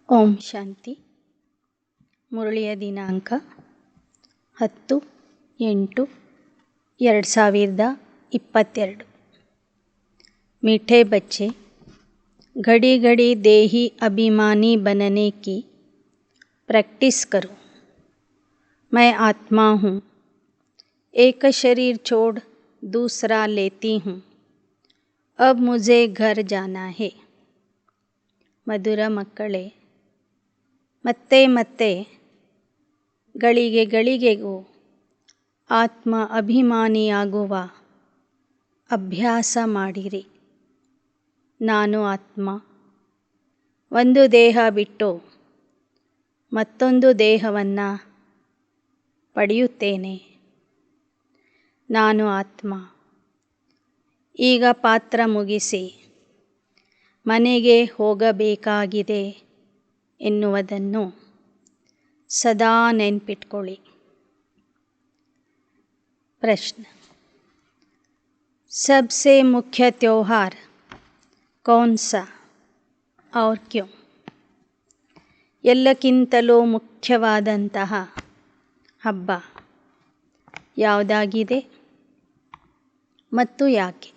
ಓಂ ಶಾಂತಿ. ಮುರಳಿಯ ದಿನಾಂಕ 10/8/2022. मीठे बच्चे, घड़ी घड़ी देही अभिमानी बनने की प्रैक्टिस करो. मैं आत्मा हूँ, एक शरीर छोड़ दूसरा लेती हूँ. अब मुझे घर जाना है. ಮಧುರ ಮಕ್ಕಳೇ, ಮತ್ತೆ ಮತ್ತೆ ಗಳಿಗೆ ಗಳಿಗೆಗೂ ಆತ್ಮ ಅಭಿಮಾನಿಯಾಗುವ ಅಭ್ಯಾಸ ಮಾಡಿರಿ. ನಾನು ಆತ್ಮ, ಒಂದು ದೇಹ ಬಿಟ್ಟು ಮತ್ತೊಂದು ದೇಹವನ್ನು ಪಡೆಯುತ್ತೇನೆ. ನಾನು ಆತ್ಮ, ಈಗ ಪಾತ್ರ ಮುಗಿಸಿ ಮನೆಗೆ ಹೋಗಬೇಕಾಗಿದೆ ಎನ್ನುವುದನ್ನು ಸದಾ ನೆನಪಿಟ್ಕೊಳ್ಳಿ. प्रश्न: सबसे मुख्य त्योहार कौन सा और क्यों? ಎಲ್ಲಕ್ಕಿಂತಲೂ ಮುಖ್ಯವಾದಂತಹ ಹಬ್ಬ ಯಾವುದಾಗಿದೆ ಮತ್ತು ಯಾಕೆ?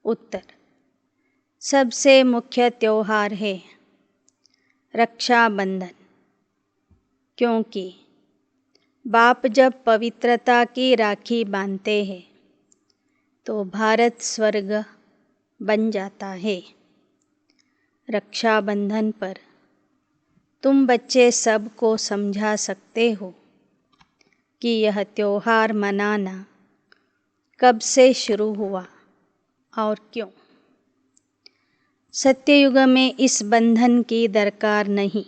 उत्तर: सबसे मुख्य त्योहार है रक्षाबंधन, क्योंकि बाप जब पवित्रता की राखी बांधते हैं तो भारत स्वर्ग बन जाता है. रक्षाबंधन पर तुम बच्चे सबको समझा सकते हो कि यह त्योहार मनाना कब से शुरू हुआ और क्यों. सत्ययुग में इस बंधन की दरकार नहीं,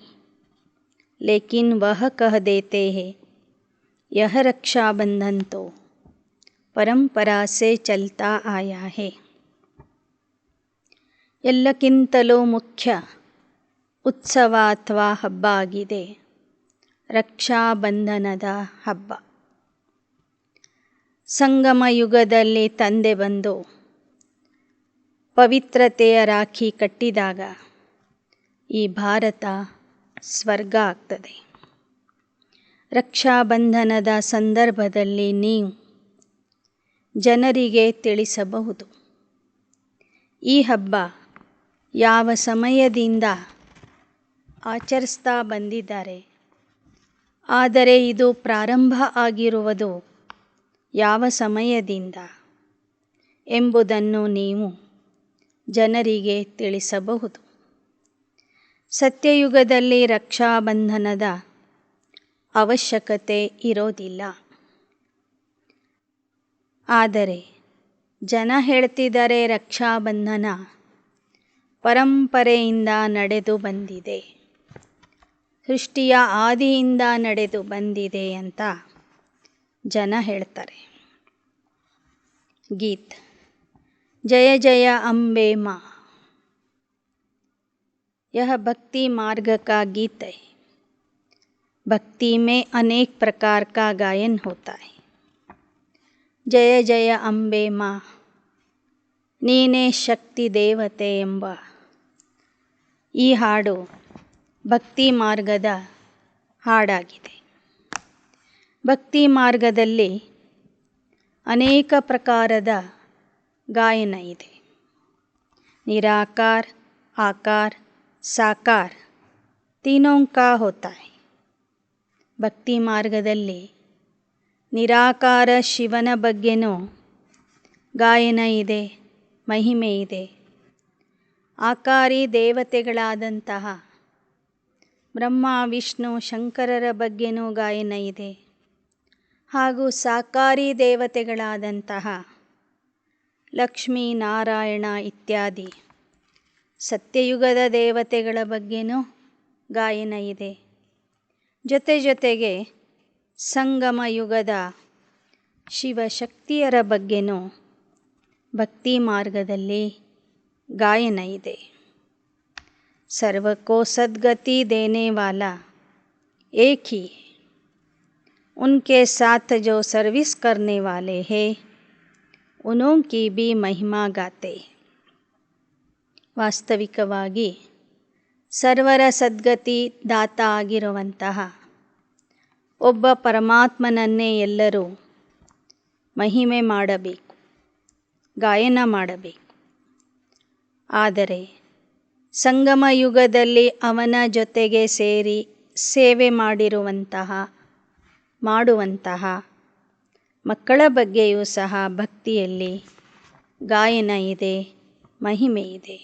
लेकिन वह कह देते हैं यह रक्षाबंधन तो परंपरा से चलता आया है. ಎಲ್ಲಕ್ಕಿಂತಲೂ ಮುಖ್ಯ ಉತ್ಸವ ಅಥವಾ ಹಬ್ಬ ಆಗಿದೆ ರಕ್ಷಾಬಂಧನದ ಹಬ್ಬ. ಸಂಗಮ ಯುಗದಲ್ಲಿ ತಂದೆ ಬಂದು ಪವಿತ್ರತೆಯ ರಾಖಿ ಕಟ್ಟಿದಾಗ ಈ ಭಾರತ ಸ್ವರ್ಗ ಆಗ್ತದೆ. ರಕ್ಷಾಬಂಧನದ ಸಂದರ್ಭದಲ್ಲಿ ನೀವು ಜನರಿಗೆ ತಿಳಿಸಬಹುದು ಈ ಹಬ್ಬ ಯಾವ ಸಮಯದಿಂದ ಆಚರಿಸ್ತಾ ಬಂದಿದ್ದಾರೆ, ಆದರೆ ಇದು ಪ್ರಾರಂಭ ಆಗಿರುವುದು ಯಾವ ಸಮಯದಿಂದ ಎಂಬುದನ್ನು ನೀವು ಜನರಿಗೆ ತಿಳಿಸಬಹುದು. ಸತ್ಯಯುಗದಲ್ಲಿ ರಕ್ಷಾಬಂಧನದ ಅವಶ್ಯಕತೆ ಇರೋದಿಲ್ಲ, ಆದರೆ ಜನ ಹೇಳ್ತಿದ್ದಾರೆ ರಕ್ಷಾಬಂಧನ ಪರಂಪರೆಯಿಂದ ನಡೆದು ಬಂದಿದೆ, ಸೃಷ್ಟಿಯ ಆದಿಯಿಂದ ನಡೆದು ಬಂದಿದೆ ಅಂತ ಜನ ಹೇಳ್ತಾರೆ. ಗೀತ್: जय जय अम्बे माँ. यह भक्ति मार्ग का गीत है. भक्ति में अनेक प्रकार का गायन होता है. जय जय अम्बे माँ, ನೀನೇ ಶಕ್ತಿ ದೇವತೆ ಎಂಬ ಈ ಹಾಡು ಭಕ್ತಿ ಮಾರ್ಗದ ಹಾಡಾಗಿದೆ. ಭಕ್ತಿ ಮಾರ್ಗದಲ್ಲಿ ಅನೇಕ ಪ್ರಕಾರದ गायन ಇದೆ. निराकार, आकार, साकार तीनों का होता है. ಭಕ್ತಿ ಮಾರ್ಗದಲ್ಲಿ ನಿರಾಕಾರ ಶಿವನ ಬಗ್ಗೆನೂ ಗಾಯನ ಇದೆ, ಮಹಿಮೆ ಇದೆ. ಆಕಾರಿ ದೇವತೆಗಳಾದಂತಹ ಬ್ರಹ್ಮ, ವಿಷ್ಣು, ಶಂಕರರ ಬಗ್ಗೆನೂ ಗಾಯನ ಇದೆ. ಹಾಗೂ ಸಾಕಾರಿ ದೇವತೆಗಳಾದಂತಹ ಲಕ್ಷ್ಮೀ, ನಾರಾಯಣ ಇತ್ಯಾದಿ ಸತ್ಯಯುಗದ ದೇವತೆಗಳ ಬಗ್ಗೆನೂ ಗಾಯನ ಇದೆ. ಜೊತೆ ಜೊತೆಗೆ ಸಂಗಮ ಯುಗದ ಶಿವಶಕ್ತಿಯರ ಬಗ್ಗೆನೂ ಭಕ್ತಿ ಮಾರ್ಗದಲ್ಲಿ ಗಾಯನ ಇದೆ. ಸರ್ವಕೋ ಸದ್ಗತಿ ದೇನೆ ವಾಲಾ ಏಕ್ ಹಿ है. उनके साथ जो सर्विस करने वाले हैं उन्हों की भी महिमा गाते. ವಾಸ್ತವಿಕವಾಗಿ ಸರ್ವರ ಸದ್ಗತಿ ದಾತ ಆಗಿರುವಂತಹ ಒಬ್ಬ ಪರಮಾತ್ಮನನ್ನೇ ಎಲ್ಲರೂ ಮಹಿಮೆ ಮಾಡಬೇಕು, ಗಾಯನ ಮಾಡಬೇಕು. ಆದರೆ ಸಂಗಮ ಯುಗದಲ್ಲಿ ಅವನ ಜೊತೆಗೆ ಸೇರಿ ಸೇವೆ ಮಾಡುವಂತಹ ಮಕ್ಕಳ ಬಗ್ಗೆಯೂ ಸಹ ಭಕ್ತಿಯಲ್ಲಿ ಗಾಯನ ಇದೆ, ಮಹಿಮೆ ಇದೆ.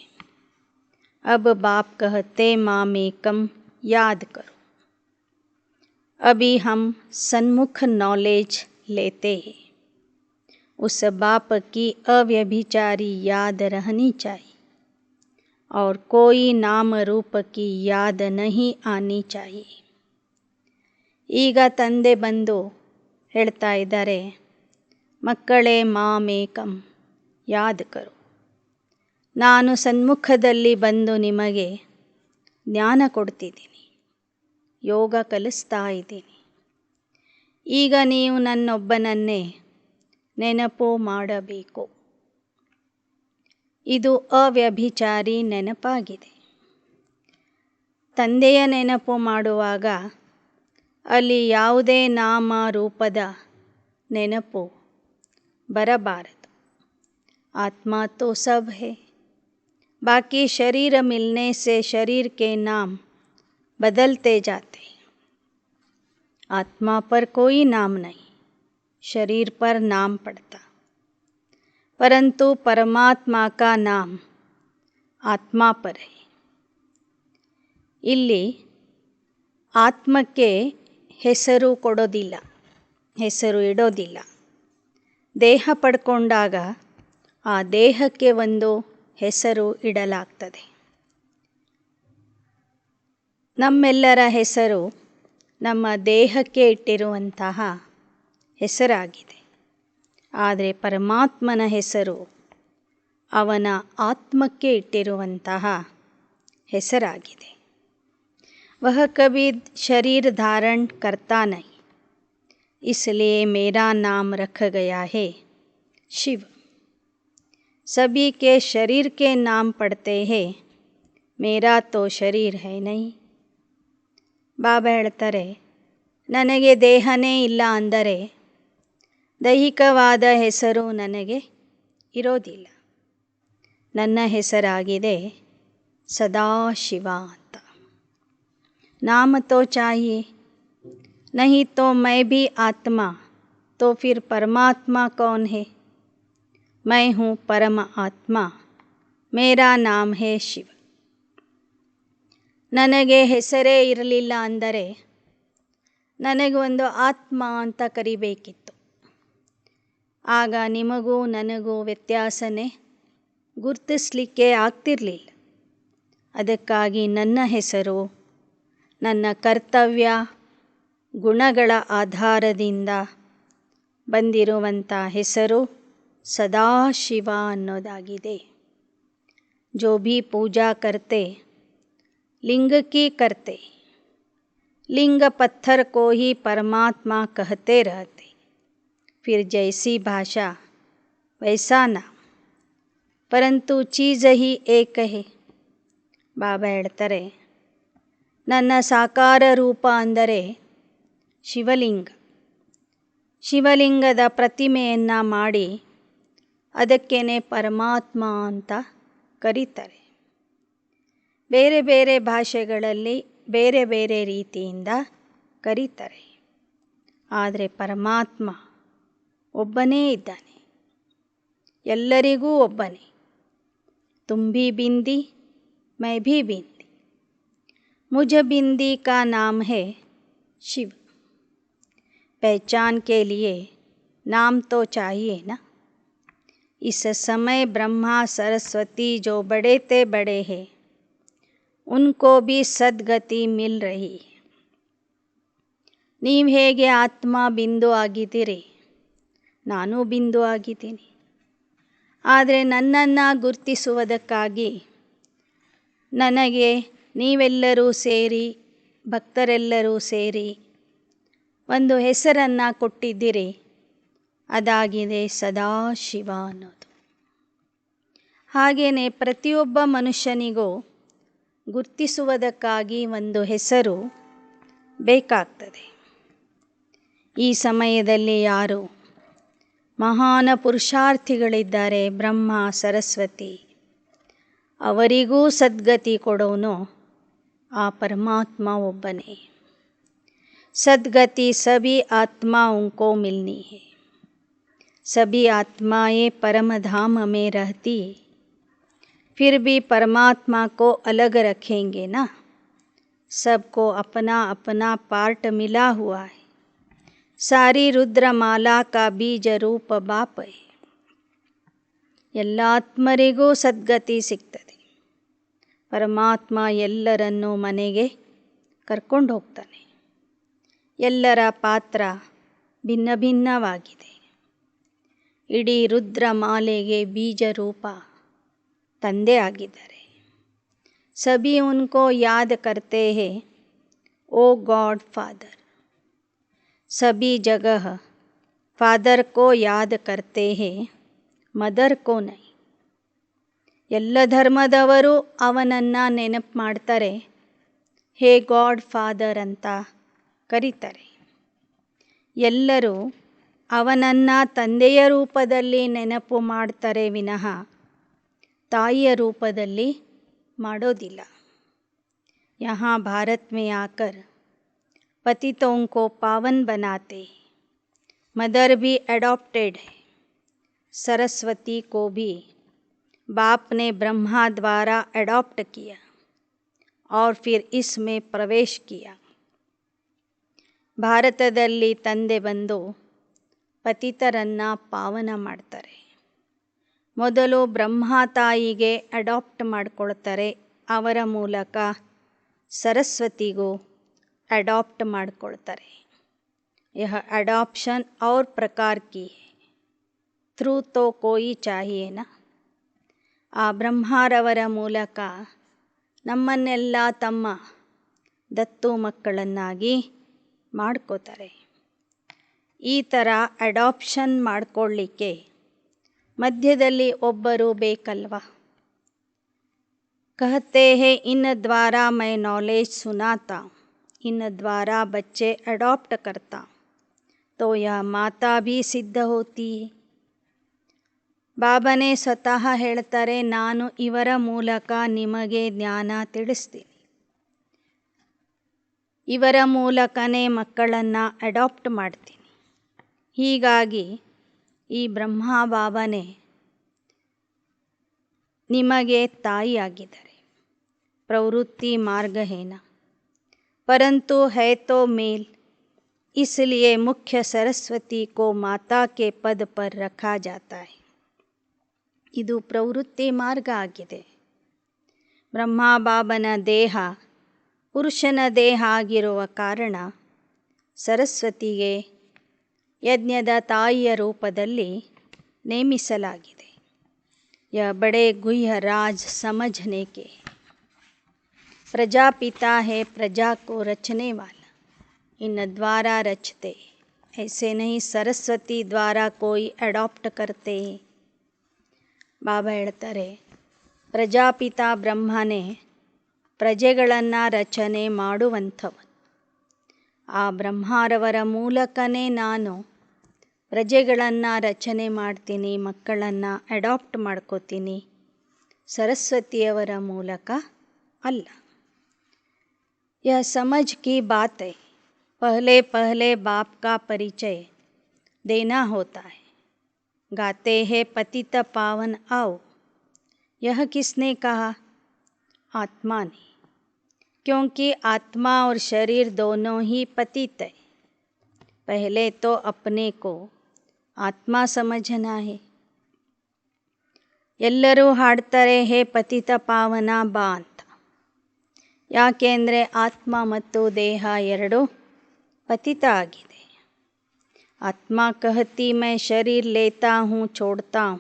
अब बाप कहते माम एकम याद करो. अभी हम सन्मुख नॉलेज लेते हैं. उस बाप की अव्यभिचारी याद रहनी चाहिए और कोई नाम रूप की याद नहीं आनी चाहिए. ಈಗ ತಂದೆ ಬಂದು ಹೇಳ್ತಾ ಇದ್ದಾರೆ, ಮಕ್ಕಳೇ ಮಾಮೇಕಂ ಯಾದ್ ಕರೋ. ನಾನು ಸನ್ಮುಖದಲ್ಲಿ ಬಂದು ನಿಮಗೆ ಜ್ಞಾನ ಕೊಡ್ತಿದ್ದೀನಿ, ಯೋಗ ಕಲಿಸ್ತಾ ಇದ್ದೀನಿ. ಈಗ ನೀವು ನನ್ನೊಬ್ಬನನ್ನೇ ನೆನಪು ಮಾಡಬೇಕು. ಇದು ಅವ್ಯಭಿಚಾರಿ ನೆನಪಾಗಿದೆ. ತಂದೆಯ ನೆನಪು ಮಾಡುವಾಗ ಅಲ್ಲಿ ಯಾವುದೇ ನಾಮ ರೂಪದ ನೆನಪು ಬರಬಾರದು. ಆತ್ಮ ತೋ ಸಬ್ ಹೈ. बाकी शरीर मिलने से शरीर के नाम बदलते जाते. आत्मा पर कोई नाम नहीं, शरीर पर नाम पड़ता. परंतु परमात्मा का नाम आत्मा पर है. ಇಲ್ಲಿ ಆತ್ಮಕ್ಕೆ ಹೆಸರು ಕೊಡೋದಿಲ್ಲ, ಹೆಸರು ಇಡೋದಿಲ್ಲ. ದೇಹ ಪಡ್ಕೊಂಡಾಗ ಆ ದೇಹಕ್ಕೆ ಒಂದು ಹೆಸರು ಇಡಲಾಗ್ತದೆ. ನಮ್ಮೆಲ್ಲರ ಹೆಸರು ನಮ್ಮ ದೇಹಕ್ಕೆ ಇಟ್ಟಿರುವಂತಹ ಹೆಸರಾಗಿದೆ. ಆದರೆ ಪರಮಾತ್ಮನ ಹೆಸರು ಅವನ ಆತ್ಮಕ್ಕೆ ಇಟ್ಟಿರುವಂತಹ ಹೆಸರಾಗಿದೆ. वह कभी शरीर धारण करता नहीं, इसलिए मेरा नाम रख गया है शिव. सभी के शरीर के नाम पढ़ते हैं, मेरा तो शरीर है नहीं. ಬಾಬಾ ಹೇಳ್ತಾರೆ, ನನಗೆ ದೇಹನೇ ಇಲ್ಲ ಅಂದರೆ ದೈಹಿಕವಾದ ಹೆಸರು ನನಗೆ ಇರೋದಿಲ್ಲ. ನನ್ನ ಹೆಸರಾಗಿದೆ ಸದಾಶಿವ ಅಂತ. नाम तो चाहिए, नहीं तो मैं भी आत्मा, तो फिर परमात्मा कौन है? मैं हूँ परम आत्मा, मेरा नाम है शिव. ನನಗೆ ಹೆಸರೇ ಇರಲಿಲ್ಲ ಅಂದರೆ ನನಗೆ ಒಂದು ಆತ್ಮ ಅಂತ ಕರಿಬೇಕಿತ್ತು. ಆಗ ನಿಮಗೂ ನನಗೂ ವ್ಯತ್ಯಾಸನೇ ಗುರುತಿಸಲಿಕ್ಕೆ ಆಗ್ತಿರಲಿಲ್ಲ. ಅದಕ್ಕಾಗಿ ನನ್ನ ಹೆಸರು ನನ್ನ ಕರ್ತವ್ಯ ಗುಣಗಳ ಆಧಾರದಿಂದ ಬಂದಿರುವಂಥ ಹೆಸರು ಸದಾಶಿವ ಅನ್ನೋದಾಗಿದೆ. ಜೋ ಭಿ ಪೂಜಾ ಕರ್ತೆ लिंग की करते, लिंग पत्थर को ही परमात्मा कहते रहते. फिर जैसी भाषा वैसा नाम, परंतु चीज़ ही एक है. ಬಾಬಾ ಹೇಳ್ತಾರೆ, ನನ್ನ ಸಾಕಾರ ರೂಪ ಅಂದರೆ ಶಿವಲಿಂಗ. ಶಿವಲಿಂಗದ ಪ್ರತಿಮೆಯನ್ನು ಮಾಡಿ ಅದಕ್ಕೇನೆ ಪರಮಾತ್ಮ ಅಂತ ಕರೀತಾರೆ. ಬೇರೆ ಬೇರೆ ಭಾಷೆಗಳಲ್ಲಿ ಬೇರೆ ಬೇರೆ ರೀತಿಯಿಂದ ಕರೀತಾರೆ. ಆದರೆ ಪರಮಾತ್ಮ ಒಬ್ಬನೇ ಇದ್ದಾನೆ, ಎಲ್ಲರಿಗೂ ಒಬ್ಬನೇ. ತುಮ್ ಭಿ ಬಿಂದಿ ಮೈ ಭಿ ಬಿಂದಿ, मुझ बिंदी का नाम है शिव. पहचान के लिए नाम तो चाहिए ना. इस समय ब्रह्मा सरस्वती जो बड़े ते बड़े हैं, उनको भी सद्गति मिल रही है. ನೀವು ಹೇಗೆ ಆತ್ಮ ಬಿಂದು ಆಗಿದ್ದೀರಿ, ನಾನು ಬಿಂದು ಆಗಿದ್ದೀನಿ. ಆದರೆ ನನ್ನನ್ನು ಗುರುತಿಸುವುದಕ್ಕಾಗಿ ನನಗೆ ನೀವೆಲ್ಲರೂ ಸೇರಿ, ಭಕ್ತರೆಲ್ಲರೂ ಸೇರಿ ಒಂದು ಹೆಸರನ್ನು ಕೊಟ್ಟಿದ್ದೀರಿ. ಅದಾಗಿದೆ ಸದಾಶಿವ ಅನ್ನೋದು. ಹಾಗೆಯೇ ಪ್ರತಿಯೊಬ್ಬ ಮನುಷ್ಯನಿಗೂ ಗುರ್ತಿಸುವುದಕ್ಕಾಗಿ ಒಂದು ಹೆಸರು ಬೇಕಾಗ್ತದೆ. ಈ ಸಮಯದಲ್ಲಿ ಯಾರು ಮಹಾನ್ ಪುರುಷಾರ್ಥಿಗಳಿದ್ದಾರೆ, ಬ್ರಹ್ಮ ಸರಸ್ವತಿ, ಅವರಿಗೂ ಸದ್ಗತಿ ಕೊಡೋನು ಆ ಪರಮಾತ್ಮ ಒಬ್ಬನೇ. सदगति सभी आत्माओं को मिलनी है. सभी आत्माएं परम धाम में रहती फिर भी परमात्मा को अलग रखेंगे ना. सबको अपना अपना पार्ट मिला हुआ है. सारी रुद्रमाला का बीज रूप बाप है. ಎಲ್ಲ ಆತ್ಮರಿಗೂ ಸದ್ಗತಿ ಸಿಗ್ತದೆ. ಪರಮಾತ್ಮ ಎಲ್ಲರನ್ನೂ ಮನೆಗೆ ಕರ್ಕೊಂಡು ಹೋಗ್ತಾನೆ. ಎಲ್ಲರ ಪಾತ್ರ ಭಿನ್ನ ಭಿನ್ನವಾಗಿದೆ. ಇಡೀ ರುದ್ರಮಾಲೆಗೆ ಬೀಜರೂಪ ತಂದೆ ಆಗಿದ್ದಾರೆ. ಸಭಿ ಉನ್ಕೋ ಯಾದ್ ಕರ್ತೆ ಹೇ ಓ ಗಾಡ್ ಫಾದರ್. ಸಭಿ ಜಗಹ ಫಾದರ್ ಕೋ ಯಾದ್ ಕರ್ತೆ ಹೇ, ಮದರ್ ಕೋ ನೈ. ಎಲ್ಲ ಧರ್ಮದವರು ಅವನನ್ನು ನೆನಪು ಮಾಡ್ತಾರೆ, ಹೇ ಗಾಡ್ ಫಾದರ್ ಅಂತ ಕರೀತಾರೆ. ಎಲ್ಲರೂ ಅವನನ್ನು ತಂದೆಯ ರೂಪದಲ್ಲಿ ನೆನಪು ಮಾಡ್ತಾರೆ ವಿನಃ ತಾಯಿಯ ರೂಪದಲ್ಲಿ ಮಾಡೋದಿಲ್ಲ. यहाँ भारत में आकर पतितों को पावन बनाते. मदर भी एडॉप्टेड है. सरस्वती को भी बाप ने ब्रह्मा द्वारा एडॉप्ट किया और फिर इसमें प्रवेश किया. ಭಾರತದಲ್ಲಿ ತಂದೆ ಬಂದು ಪತಿತರನ್ನು ಪಾವನ ಮಾಡ್ತಾರೆ. ಮೊದಲು ಬ್ರಹ್ಮ ತಾಯಿಗೆ ಅಡಾಪ್ಟ್ ಮಾಡಿಕೊಳ್ತಾರೆ. ಅವರ ಮೂಲಕ ಸರಸ್ವತಿಗೂ ಅಡಾಪ್ಟ್ ಮಾಡಿಕೊಳ್ತಾರೆ. ಯಹ ಅಡಾಪ್ಷನ್ और प्रकार की है. ಥ್ರೂ ತೋ ಕೋಯಿ ಚಾಹಿಯೇನಾ. ಆ ಬ್ರಹ್ಮರವರ ಮೂಲಕ ನಮ್ಮನ್ನೆಲ್ಲ ತಮ್ಮ ದತ್ತು ಮಕ್ಕಳನ್ನಾಗಿ ಮಾಡ್ಕೋತಾರೆ. ಈ ಥರ ಅಡಾಪ್ಷನ್ ಮಾಡಿಕೊಳ್ಳಿಕ್ಕೆ ಮಧ್ಯದಲ್ಲಿ ಒಬ್ಬರು ಬೇಕಲ್ವ. कहते हैं इन द्वारा मैं नॉलेज सुनाता, इन द्वारा बच्चे अडॉप्ट करता, तो यह माता भी सिद्ध होती है. ಬಾಬಾನೇ ಸ್ವತಃ ಹೇಳ್ತಾರೆ, ನಾನು ಇವರ ಮೂಲಕ ನಿಮಗೆ ಜ್ಞಾನ ತಿಳಿಸ್ತೀನಿ. ಇವರ ಮೂಲಕನೇ ಮಕ್ಕಳನ್ನು ಅಡಾಪ್ಟ್ ಮಾಡ್ತೀನಿ. ಹೀಗಾಗಿ ಈ ಬ್ರಹ್ಮ ಬಾಬಾನೇ ನಿಮಗೆ ತಾಯಿಯಾಗಿದ್ದಾರೆ. प्रवृत्ति मार्ग है ना, परंतु है तो मेल, इसलिए मुख्य सरस्वती को माता के पद पर रखा जाता है. ಇದು ಪ್ರವೃತ್ತಿ ಮಾರ್ಗ ಆಗಿದೆ. ಬ್ರಹ್ಮ ಬಾಬನ ದೇಹ ಪುರುಷನ ದೇಹ ಆಗಿರುವ ಕಾರಣ ಸರಸ್ವತಿಗೆ ಯಜ್ಞದ ತಾಯಿಯ ರೂಪದಲ್ಲಿ ನೇಮಿಸಲಾಗಿದೆ. यह बड़े गुह्य राज समझने के. प्रजापिता है प्रजा को रचने वाला, इन द्वारा रचते. ऐसे नहीं सरस्वती द्वारा कोई अडॉप्ट करते. ಬಾಬಾ ಹೇಳ್ತಾರೆ, ಪ್ರಜಾಪಿತ ಬ್ರಹ್ಮನೇ ಪ್ರಜೆಗಳನ್ನು ರಚನೆ ಮಾಡುವಂಥವನು. ಆ ಬ್ರಹ್ಮರವರ ಮೂಲಕನೇ ನಾನು ಪ್ರಜೆಗಳನ್ನು ರಚನೆ ಮಾಡ್ತೀನಿ, ಮಕ್ಕಳನ್ನು ಅಡಾಪ್ಟ್ ಮಾಡ್ಕೋತೀನಿ. ಸರಸ್ವತಿಯವರ ಮೂಲಕ ಅಲ್ಲ. यह समझ की बात है. पहले पहले बाप का परिचय देना होता है. गाते हैं पतित पावन आओ. यह किसने कहा? आत्मा ने. क्योंकि आत्मा और शरीर दोनों ही पतित है. पहले तो अपने को आत्मा समझना है. ಎಲ್ಲರೂ ಹಾಡ್ತಾರೆ, ಹೇ ಪತಿತ ಪಾವನ ಬಾ ಅಂತ. ಯಾಕೆಂದರೆ ಆತ್ಮ ಮತ್ತು ದೇಹ ಎರಡೂ ಪತಿತ ಆಗಿದೆ. ಆತ್ಮ कहती मैं शरीर लेता हूँ छोड़ता हूँ,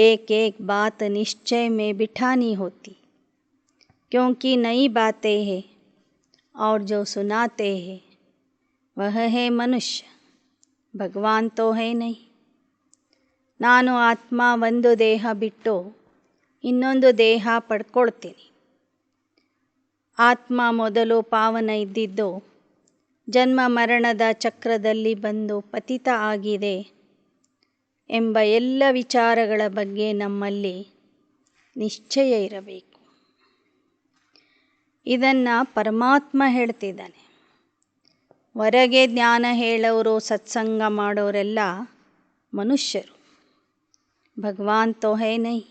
एक एक बात निश्चय में बिठानी होती, क्योंकि नई बातें हैं और जो सुनाते हैं वह है मनुष्य, भगवान तो है नहीं. ನಾನು ಆತ್ಮ ಒಂದು ದೇಹ ಬಿಟ್ಟು ಇನ್ನೊಂದು ದೇಹ ಪಡ್ಕೊಳ್ತೀನಿ. ಆತ್ಮ ಮೊದಲು ಪಾವನ ಇದ್ದಿದ್ದು ಜನ್ಮ ಮರಣದ ಚಕ್ರದಲ್ಲಿ ಬಂದು ಪತಿತ ಆಗಿದೆ ಎಂಬ ಎಲ್ಲ ವಿಚಾರಗಳ ಬಗ್ಗೆ ನಮ್ಮಲ್ಲಿ ನಿಶ್ಚಯ ಇರಬೇಕು. ಇದನ್ನು ಪರಮಾತ್ಮ ಹೇಳ್ತಿದ್ದಾನೆ. ಹೊರಗೆ ಜ್ಞಾನ ಹೇಳೋರು, ಸತ್ಸಂಗ ಮಾಡೋರೆಲ್ಲ ಮನುಷ್ಯರು. भगवान तो है नहीं.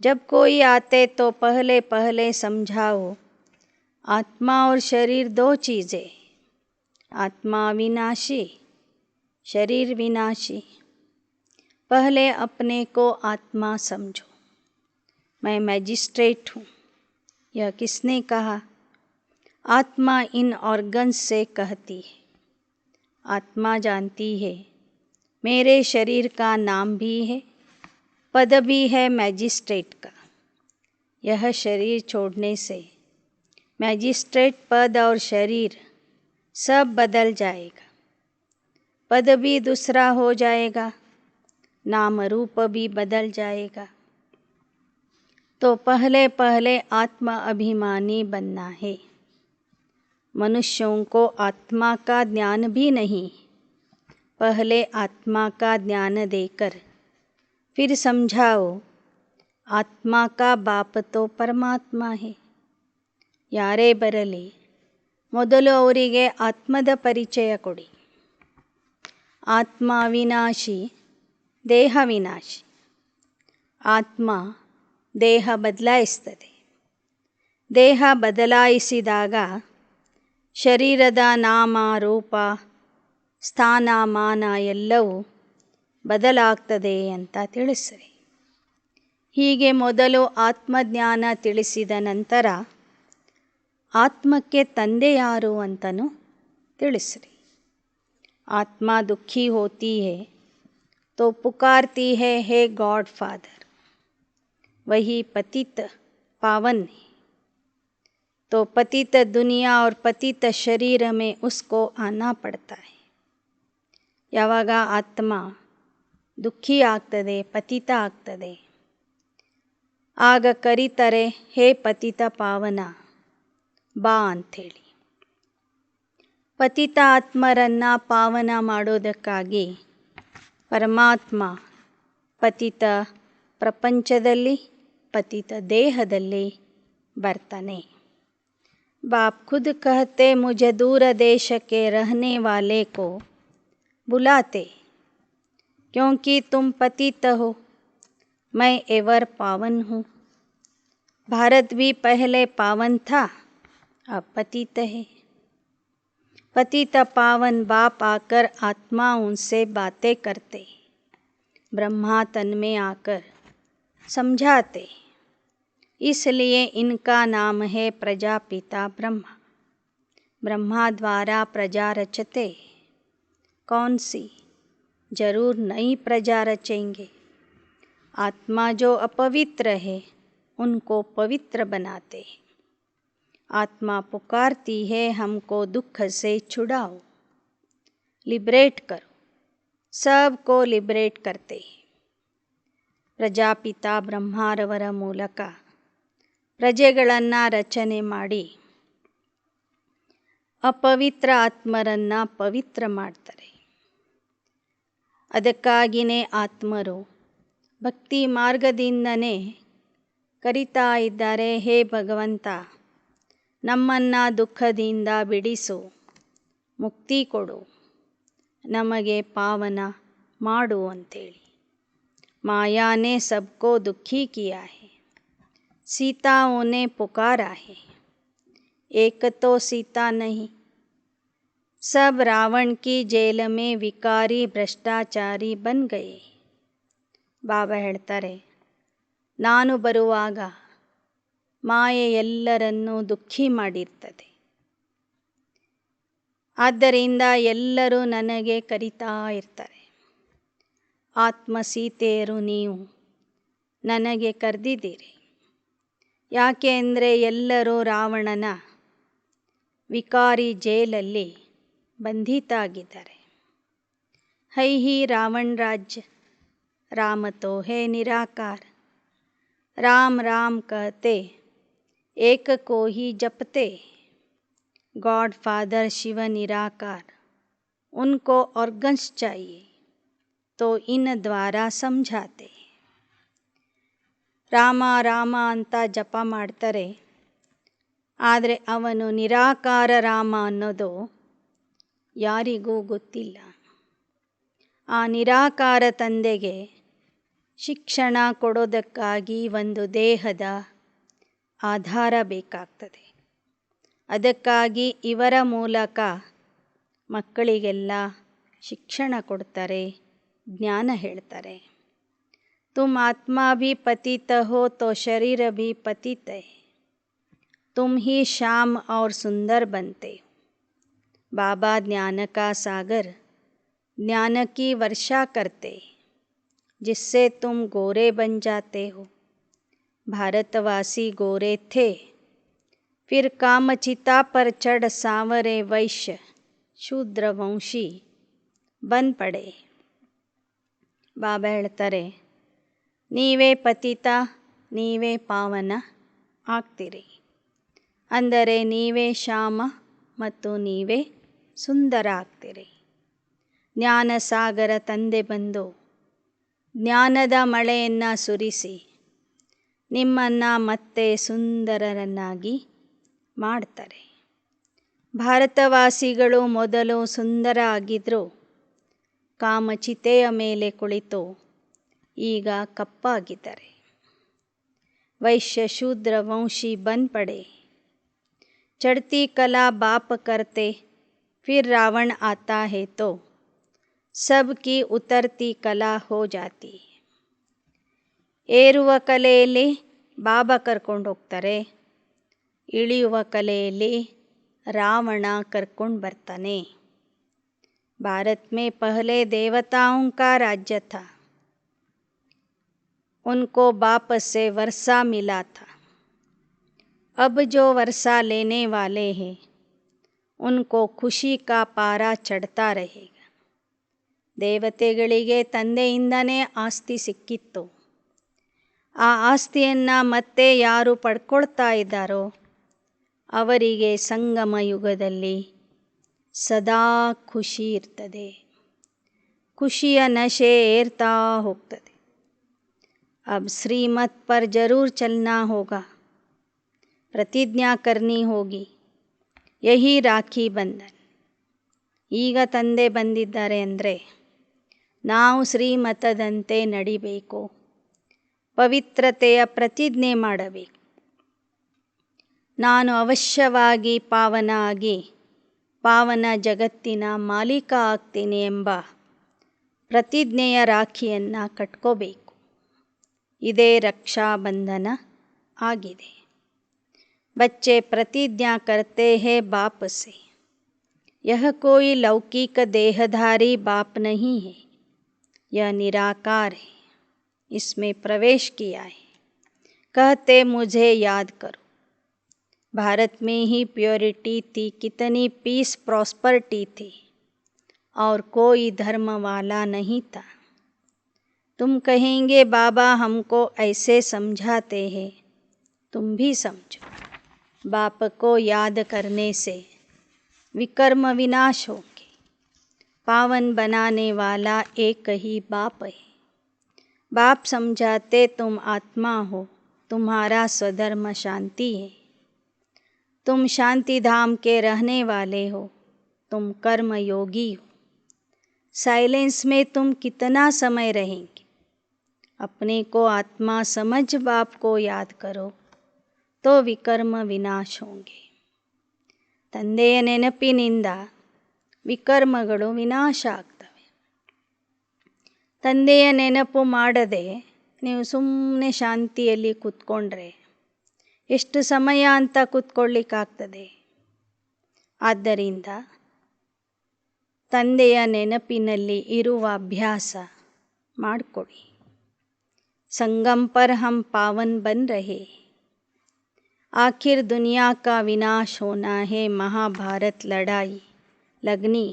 जब कोई आते तो पहले पहले समझाओ आत्मा और शरीर दो चीज़ें, आत्मा विनाशी, शरीर विनाशी. पहले अपने को आत्मा समझो. मैं मैजिस्ट्रेट हूँ, यह किसने कहा? आत्मा इन ऑर्गन्स से कहती है. आत्मा जानती है मेरे शरीर का नाम भी है, पद भी है मैजिस्ट्रेट का. यह शरीर छोड़ने से मैजिस्ट्रेट पद और शरीर सब बदल जाएगा. पद भी दूसरा हो जाएगा, नाम रूप भी बदल जाएगा. तो पहले पहले आत्मा अभिमानी बनना है. मनुष्यों को आत्मा का ज्ञान भी नहीं. पहले आत्मा का ज्ञान देकर फिर समझाओ आत्मा का बाप तो परमात्मा है. ಯಾರೇ ಬರಲಿ ಮೊದಲು ಅವರಿಗೆ ಆತ್ಮದ ಪರಿಚಯ ಕೊಡಿ. ಆತ್ಮ ವಿನಾಶಿ, ದೇಹ ವಿನಾಶಿ. ಆತ್ಮ ದೇಹ ಬದಲಾಯಿಸ್ತದೆ. ದೇಹ ಬದಲಾಯಿಸಿದಾಗ ಶರೀರದ ನಾಮ ರೂಪ ಸ್ಥಾನಮಾನ ಎಲ್ಲವೂ ಬದಲಾಗ್ತದೆ ಅಂತ ತಿಳಿಸ್ರಿ. ಹೀಗೆ ಮೊದಲು ಆತ್ಮಜ್ಞಾನ ತಿಳಿಸಿದ ನಂತರ ಆತ್ಮಕ್ಕೆ ತಂದೆ ಯಾರು ಅಂತನೂ ತಿಳಿಸ್ರಿ. ಆತ್ಮ ದುಃಖಿ ಹೋತಿ ಹೈ तो पुकारती है हे गॉड फादर. वही पतित पावन है. तो पतित दुनिया और पतित शरीर में उसको आना पड़ता है. ಯಾವಾಗ ಆತ್ಮ ದುಃಖಿ ಆಗ್ತದೆ, ಪತಿತ ಆಗ್ತದೆ, ಆಗ ಕರೀತಾರೆ ಹೇ ಪತಿತ ಪಾವನ ಬಾ ಅಂಥೇಳಿ. ಪತಿತ ಆತ್ಮರನ್ನು ಪಾವನ ಮಾಡೋದಕ್ಕಾಗಿ ಪರಮಾತ್ಮ ಪತಿತ ಪ್ರಪಂಚದಲ್ಲಿ, ಪತಿತ ದೇಹದಲ್ಲಿ ಬರ್ತಾನೆ. बाप खुद कहते मुझे दूर देश के रहने वाले को बुलाते, क्योंकि तुम पतित हो, मैं एवर पावन हूँ. भारत भी पहले पावन था, अब पतित है. पतित पावन बाप आकर आत्मा उनसे बातें करते, ब्रह्मा तन में आकर समझाते. इसलिए इनका नाम है प्रजापिता ब्रह्मा. ब्रह्मा द्वारा प्रजा रचते. कौन सी? जरूर नई प्रजा रचेंगे. आत्मा जो अपवित्र है उनको पवित्र बनाते. आत्मा पुकारती है हमको दुख से छुड़ाओ, लिबरेट करो. सबको लिबरेट करते. ಪ್ರಜಾಪಿತ ಬ್ರಹ್ಮಾರವರ ಮೂಲಕ ಪ್ರಜೆಗಳನ್ನು ರಚನೆ ಮಾಡಿ ಅಪವಿತ್ರ ಆತ್ಮರನ್ನು ಪವಿತ್ರ ಮಾಡ್ತಾರೆ. ಅದಕ್ಕಾಗಿಯೇ ಆತ್ಮರು ಭಕ್ತಿ ಮಾರ್ಗದಿಂದನೇ ಕರೀತಾ ಇದ್ದಾರೆ, ಹೇ ಭಗವಂತ ನಮ್ಮನ್ನು ದುಃಖದಿಂದ ಬಿಡಿಸು, ಮುಕ್ತಿ ಕೊಡು, ನಮಗೆ ಪಾವನ ಮಾಡು ಅಂತೇಳಿ. माया ने सबको दुखी किया है, सीताओं ने पुकारा है. एक तो सीता नहीं, सब रावण की जेल में विकारी भ्रष्टाचारी बन गए. ಬಾಬಾ ಹೇಳ್ತಾರೆ, ನಾನು ಬರುವಾಗ ಮಾಯೆ ಎಲ್ಲರನ್ನೂ ದುಃಖಿ ಮಾಡಿರ್ತದೆ. ಆದ್ದರಿಂದ ಎಲ್ಲರೂ ನನಗೆ ಕರೀತಾ ಇರ್ತಾರೆ. ಆತ್ಮ ಸೀತೆಯರು ನೀವು ನನಗೆ ಕರೆದಿದ್ದೀರಿ. ಯಾಕೆ ಅಂದರೆ ಎಲ್ಲರೂ ರಾವಣನ ವಿಕಾರಿ ಜೈಲಲ್ಲಿ ಬಂಧಿತಾಗಿದ್ದಾರೆ. ಹೈ ಹಿ ರಾವಣ ರಾಜ್ಯ, ರಾಮ ತೋ ಹೇ ನಿರಾಕಾರ. ರಾಮ್ ರಾಮ್ कहते एक को ही जपते, गॉड फादर शिव निराकार, उनको ऑर्गन्स चाहिए तो इन द्वारा समझाते. ರಾಮ ರಾಮ ಅಂತ ಜಪ ಮಾಡ್ತಾರೆ, ಆದರೆ ಅವನು ನಿರಾಕಾರ ರಾಮ ಅನ್ನೋದು ಯಾರಿಗೂ ಗೊತ್ತಿಲ್ಲ. ಆ ನಿರಾಕಾರ ತಂದೆಗೆ ಶಿಕ್ಷಣ ಕೊಡೋದಕ್ಕಾಗಿ ಒಂದು ದೇಹದ ಆಧಾರ ಬೇಕಾಗ್ತದೆ. ಅದಕ್ಕಾಗಿ ಇವರ ಮೂಲಕ ಮಕ್ಕಳಿಗೆಲ್ಲ ಶಿಕ್ಷಣ ಕೊಡ್ತಾರೆ, ಜ್ಞಾನ ಹೇಳ್ತಾರೆ. तुम आत्मा भी पतित हो तो शरीर भी पतित है, तुम ही श्याम और सुंदर बनते हो. बाबा ज्ञान का सागर ज्ञान की वर्षा करते, जिससे तुम गोरे बन जाते हो. भारतवासी गोरे थे, फिर कामचिता पर चढ़ सांवरे वैश्य ಶೂದ್ರವಂಶಿ ಬನ್ ಪಡೆ. ಬಾಬಾ ಹೇಳ್ತಾರೆ, ನೀವೇ ಪತಿತ, ನೀವೇ ಪಾವನ ಆಗ್ತೀರಿ. ಅಂದರೆ ನೀವೇ ಶ್ಯಾಮ ಮತ್ತು ನೀವೇ ಸುಂದರ ಆಗ್ತೀರಿ. ಜ್ಞಾನಸಾಗರ ತಂದೆ ಬಂದು ಜ್ಞಾನದ ಮಳೆಯನ್ನು ಸುರಿಸಿ ನಿಮ್ಮನ್ನು ಮತ್ತೆ ಸುಂದರರನ್ನಾಗಿ ಮಾಡ್ತಾರೆ. ಭಾರತವಾಸಿಗಳು ಮೊದಲು ಸುಂದರ ಆಗಿದ್ದರು, ಕಾಮಚಿತೆಯ ಮೇಲೆ ಕುಳಿತು ಈಗ ಕಪ್ಪಾಗಿದ್ದಾರೆ. ವೈಶ್ಯ ಶೂದ್ರ ವಂಶಿ ಬನ್ ಪಡೆ, ಚढ़ती कला बाप करते, फिर रावण आता है तो सबकी उतरती कला हो जाती. ಏರುವ ಕಲೆಯಲ್ಲಿ ಬಾಬಾ ಕರ್ಕೊಂಡು ಹೋಗ್ತಾರೆ, ಇಳಿಯುವ ಕಲೆಯಲ್ಲಿ ರಾವಣ ಕರ್ಕೊಂಡು ಬರ್ತಾನೆ. भारत में पहले देवताओं का राज्य था, उनको बाप से वर्षा मिला था. अब जो वर्षा लेने वाले हैं उनको खुशी का पारा चढ़ता रहेगा. ದೇವತೆಗಳಿಗೆ ತಂದೆಯಿಂದನೇ ಆಸ್ತಿ ಸಿಕ್ಕಿತ್ತು. ಆ ಆಸ್ತಿಯನ್ನು ಮತ್ತೆ ಯಾರು ಪಡ್ಕೊಳ್ತಾ ಇದ್ದಾರೋ ಅವರಿಗೆ ಸಂಗಮ ಯುಗದಲ್ಲಿ ಸದಾ ಖುಷಿ ಇರ್ತದೆ. ಖುಷಿಯ ನಶೆ ಏರ್ತಾ ಹೋಗ್ತದೆ. अब श्रीमत पर ज़रूर चलना होगा, प्रतिज्ञा करनी होगी, यही ರಾಖಿ ಬಂಧನ್. ಈಗ ತಂದೆ ಬಂದಿದ್ದಾರೆ ಅಂದರೆ ನಾವು ಶ್ರೀಮತದಂತೆ ನಡಿಬೇಕು, ಪವಿತ್ರತೆಯ ಪ್ರತಿಜ್ಞೆ ಮಾಡಬೇಕು. ನಾನು ಅವಶ್ಯವಾಗಿ ಪಾವನ ಆಗಿ ಪಾವನ ಜಗತ್ತಿನ ಮಾಲೀಕ ಆಗ್ತೀನಿ ಎಂಬ ಪ್ರತಿಜ್ಞೆಯ ರಾಖಿಯನ್ನು ಕಟ್ಕೋಬೇಕು. ಇದೇ ರಕ್ಷಾಬಂಧನ ಆಗಿದೆ. बच्चे प्रतिज्ञा करते हैं बाप से, यह कोई लौकिक देहधारी बाप नहीं है, यह निराकार है, इसमें प्रवेश किया है. कहते मुझे याद करो. भारत में ही प्योरिटी थी, कितनी पीस प्रॉस्पर्टी थी, और कोई धर्म वाला नहीं था. तुम कहेंगे बाबा हमको ऐसे समझाते हैं, तुम भी समझो. बाप को याद करने से विकर्म विनाश होंगे. पावन बनाने वाला एक ही बाप है. बाप समझाते तुम आत्मा हो, तुम्हारा स्वधर्म शांति है, तुम शांति धाम के रहने वाले हो, तुम कर्म योगी हो. साइलेंस में तुम कितना समय रहेंगे. अपने को आत्मा समझ बाप को याद करो तो ವಿಕರ್ಮ ವಿನಾಶ ಹೋಂಗೆ. ತಂದೆಯ ನೆನಪಿನಿಂದ ವಿಕರ್ಮಗಳು ವಿನಾಶ ಆಗ್ತವೆ. ತಂದೆಯ ನೆನಪು ಮಾಡದೆ ನೀವು ಸುಮ್ಮನೆ ಶಾಂತಿಯಲ್ಲಿ ಕೂತ್ಕೊಂಡ್ರೆ ಎಷ್ಟು ಸಮಯ ಅಂತ ಕೂತ್ಕೊಳ್ಳಿಕ್ಕಾಗ್ತದೆ. ಆದ್ದರಿಂದ ತಂದೆಯ ನೆನಪಿನಲ್ಲಿ ಇರುವ ಅಭ್ಯಾಸ ಮಾಡಿಕೊಡಿ. संगम पर हम पावन बन रहे. आखिर दुनिया का विनाश होना है, महाभारत लड़ाई लगनी,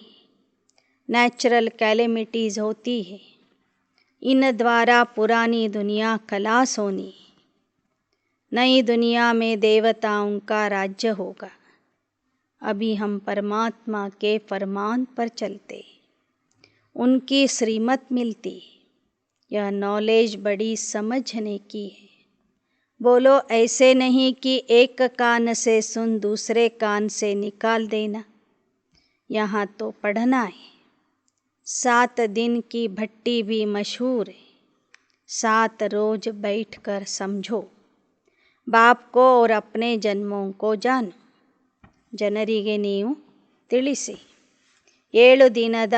नेचुरल कैलेमिटीज़ होती है, इन द्वारा पुरानी दुनिया खलास होनी. नई दुनिया में देवताओं का राज्य होगा। अभी हम परमात्मा के फरमान पर चलते, उनकी श्रीमत मिलती। यह नॉलेज बड़ी समझने की है। बोलो ऐसे नहीं कि एक कान से सुन दूसरे कान से निकाल देना। यहाँ तो पढ़ना है। 7 दिन की भट्टी भी मशहूर है। 7 रोज बैठकर समझो। बाप को और अपने जन्मों को जानो। ಜನರಿಗೆ ನೀವು ತಿಳಿಸಿ। 7 ದಿನದ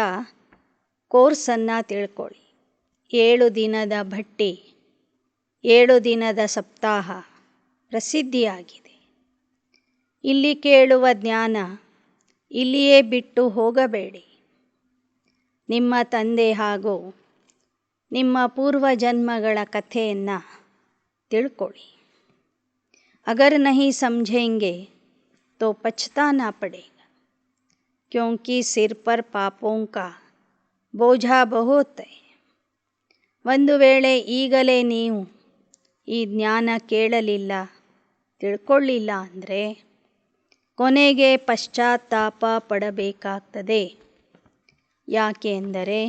ಕೋರ್ಸನ್ನು ತಿಳ್ಕೊಳ್ಳಿ। 7 ದಿನದ ಭಟ್ಟಿ, 7 ದಿನದ ಸಪ್ತಾಹ ಪ್ರಸಿದ್ಧಿಯಾಗಿದೆ। ಇಲ್ಲಿ ಕೇಳುವ ಜ್ಞಾನ ಇಲ್ಲಿಯೇ ಬಿಟ್ಟು ಹೋಗಬೇಡಿ। ನಿಮ್ಮ ತಂದೆ ಹಾಗೂ ನಿಮ್ಮ ಪೂರ್ವಜನ್ಮಗಳ ಕಥೆಯನ್ನು ತಿಳ್ಕೊಳ್ಳಿ। ಅಗರ್ नहीं समझेंगे तो पछताना पड़ेगा, क्योंकि सिर पर पापों का बोझा बहुत है। ಒಂದು ವೇಳೆ ಈಗಲೇ ನೀವು ಈ ಜ್ಞಾನ ಕೇಳಲಿಲ್ಲ, ತಿಳ್ಕೊಳ್ಳಿಲ್ಲ ಅಂದರೆ ಕೊನೆಗೆ ಪಶ್ಚಾತ್ತಾಪ ಪಡಬೇಕಾಗ್ತದೆ। ಯಾಕೆ ಎಂದರೆ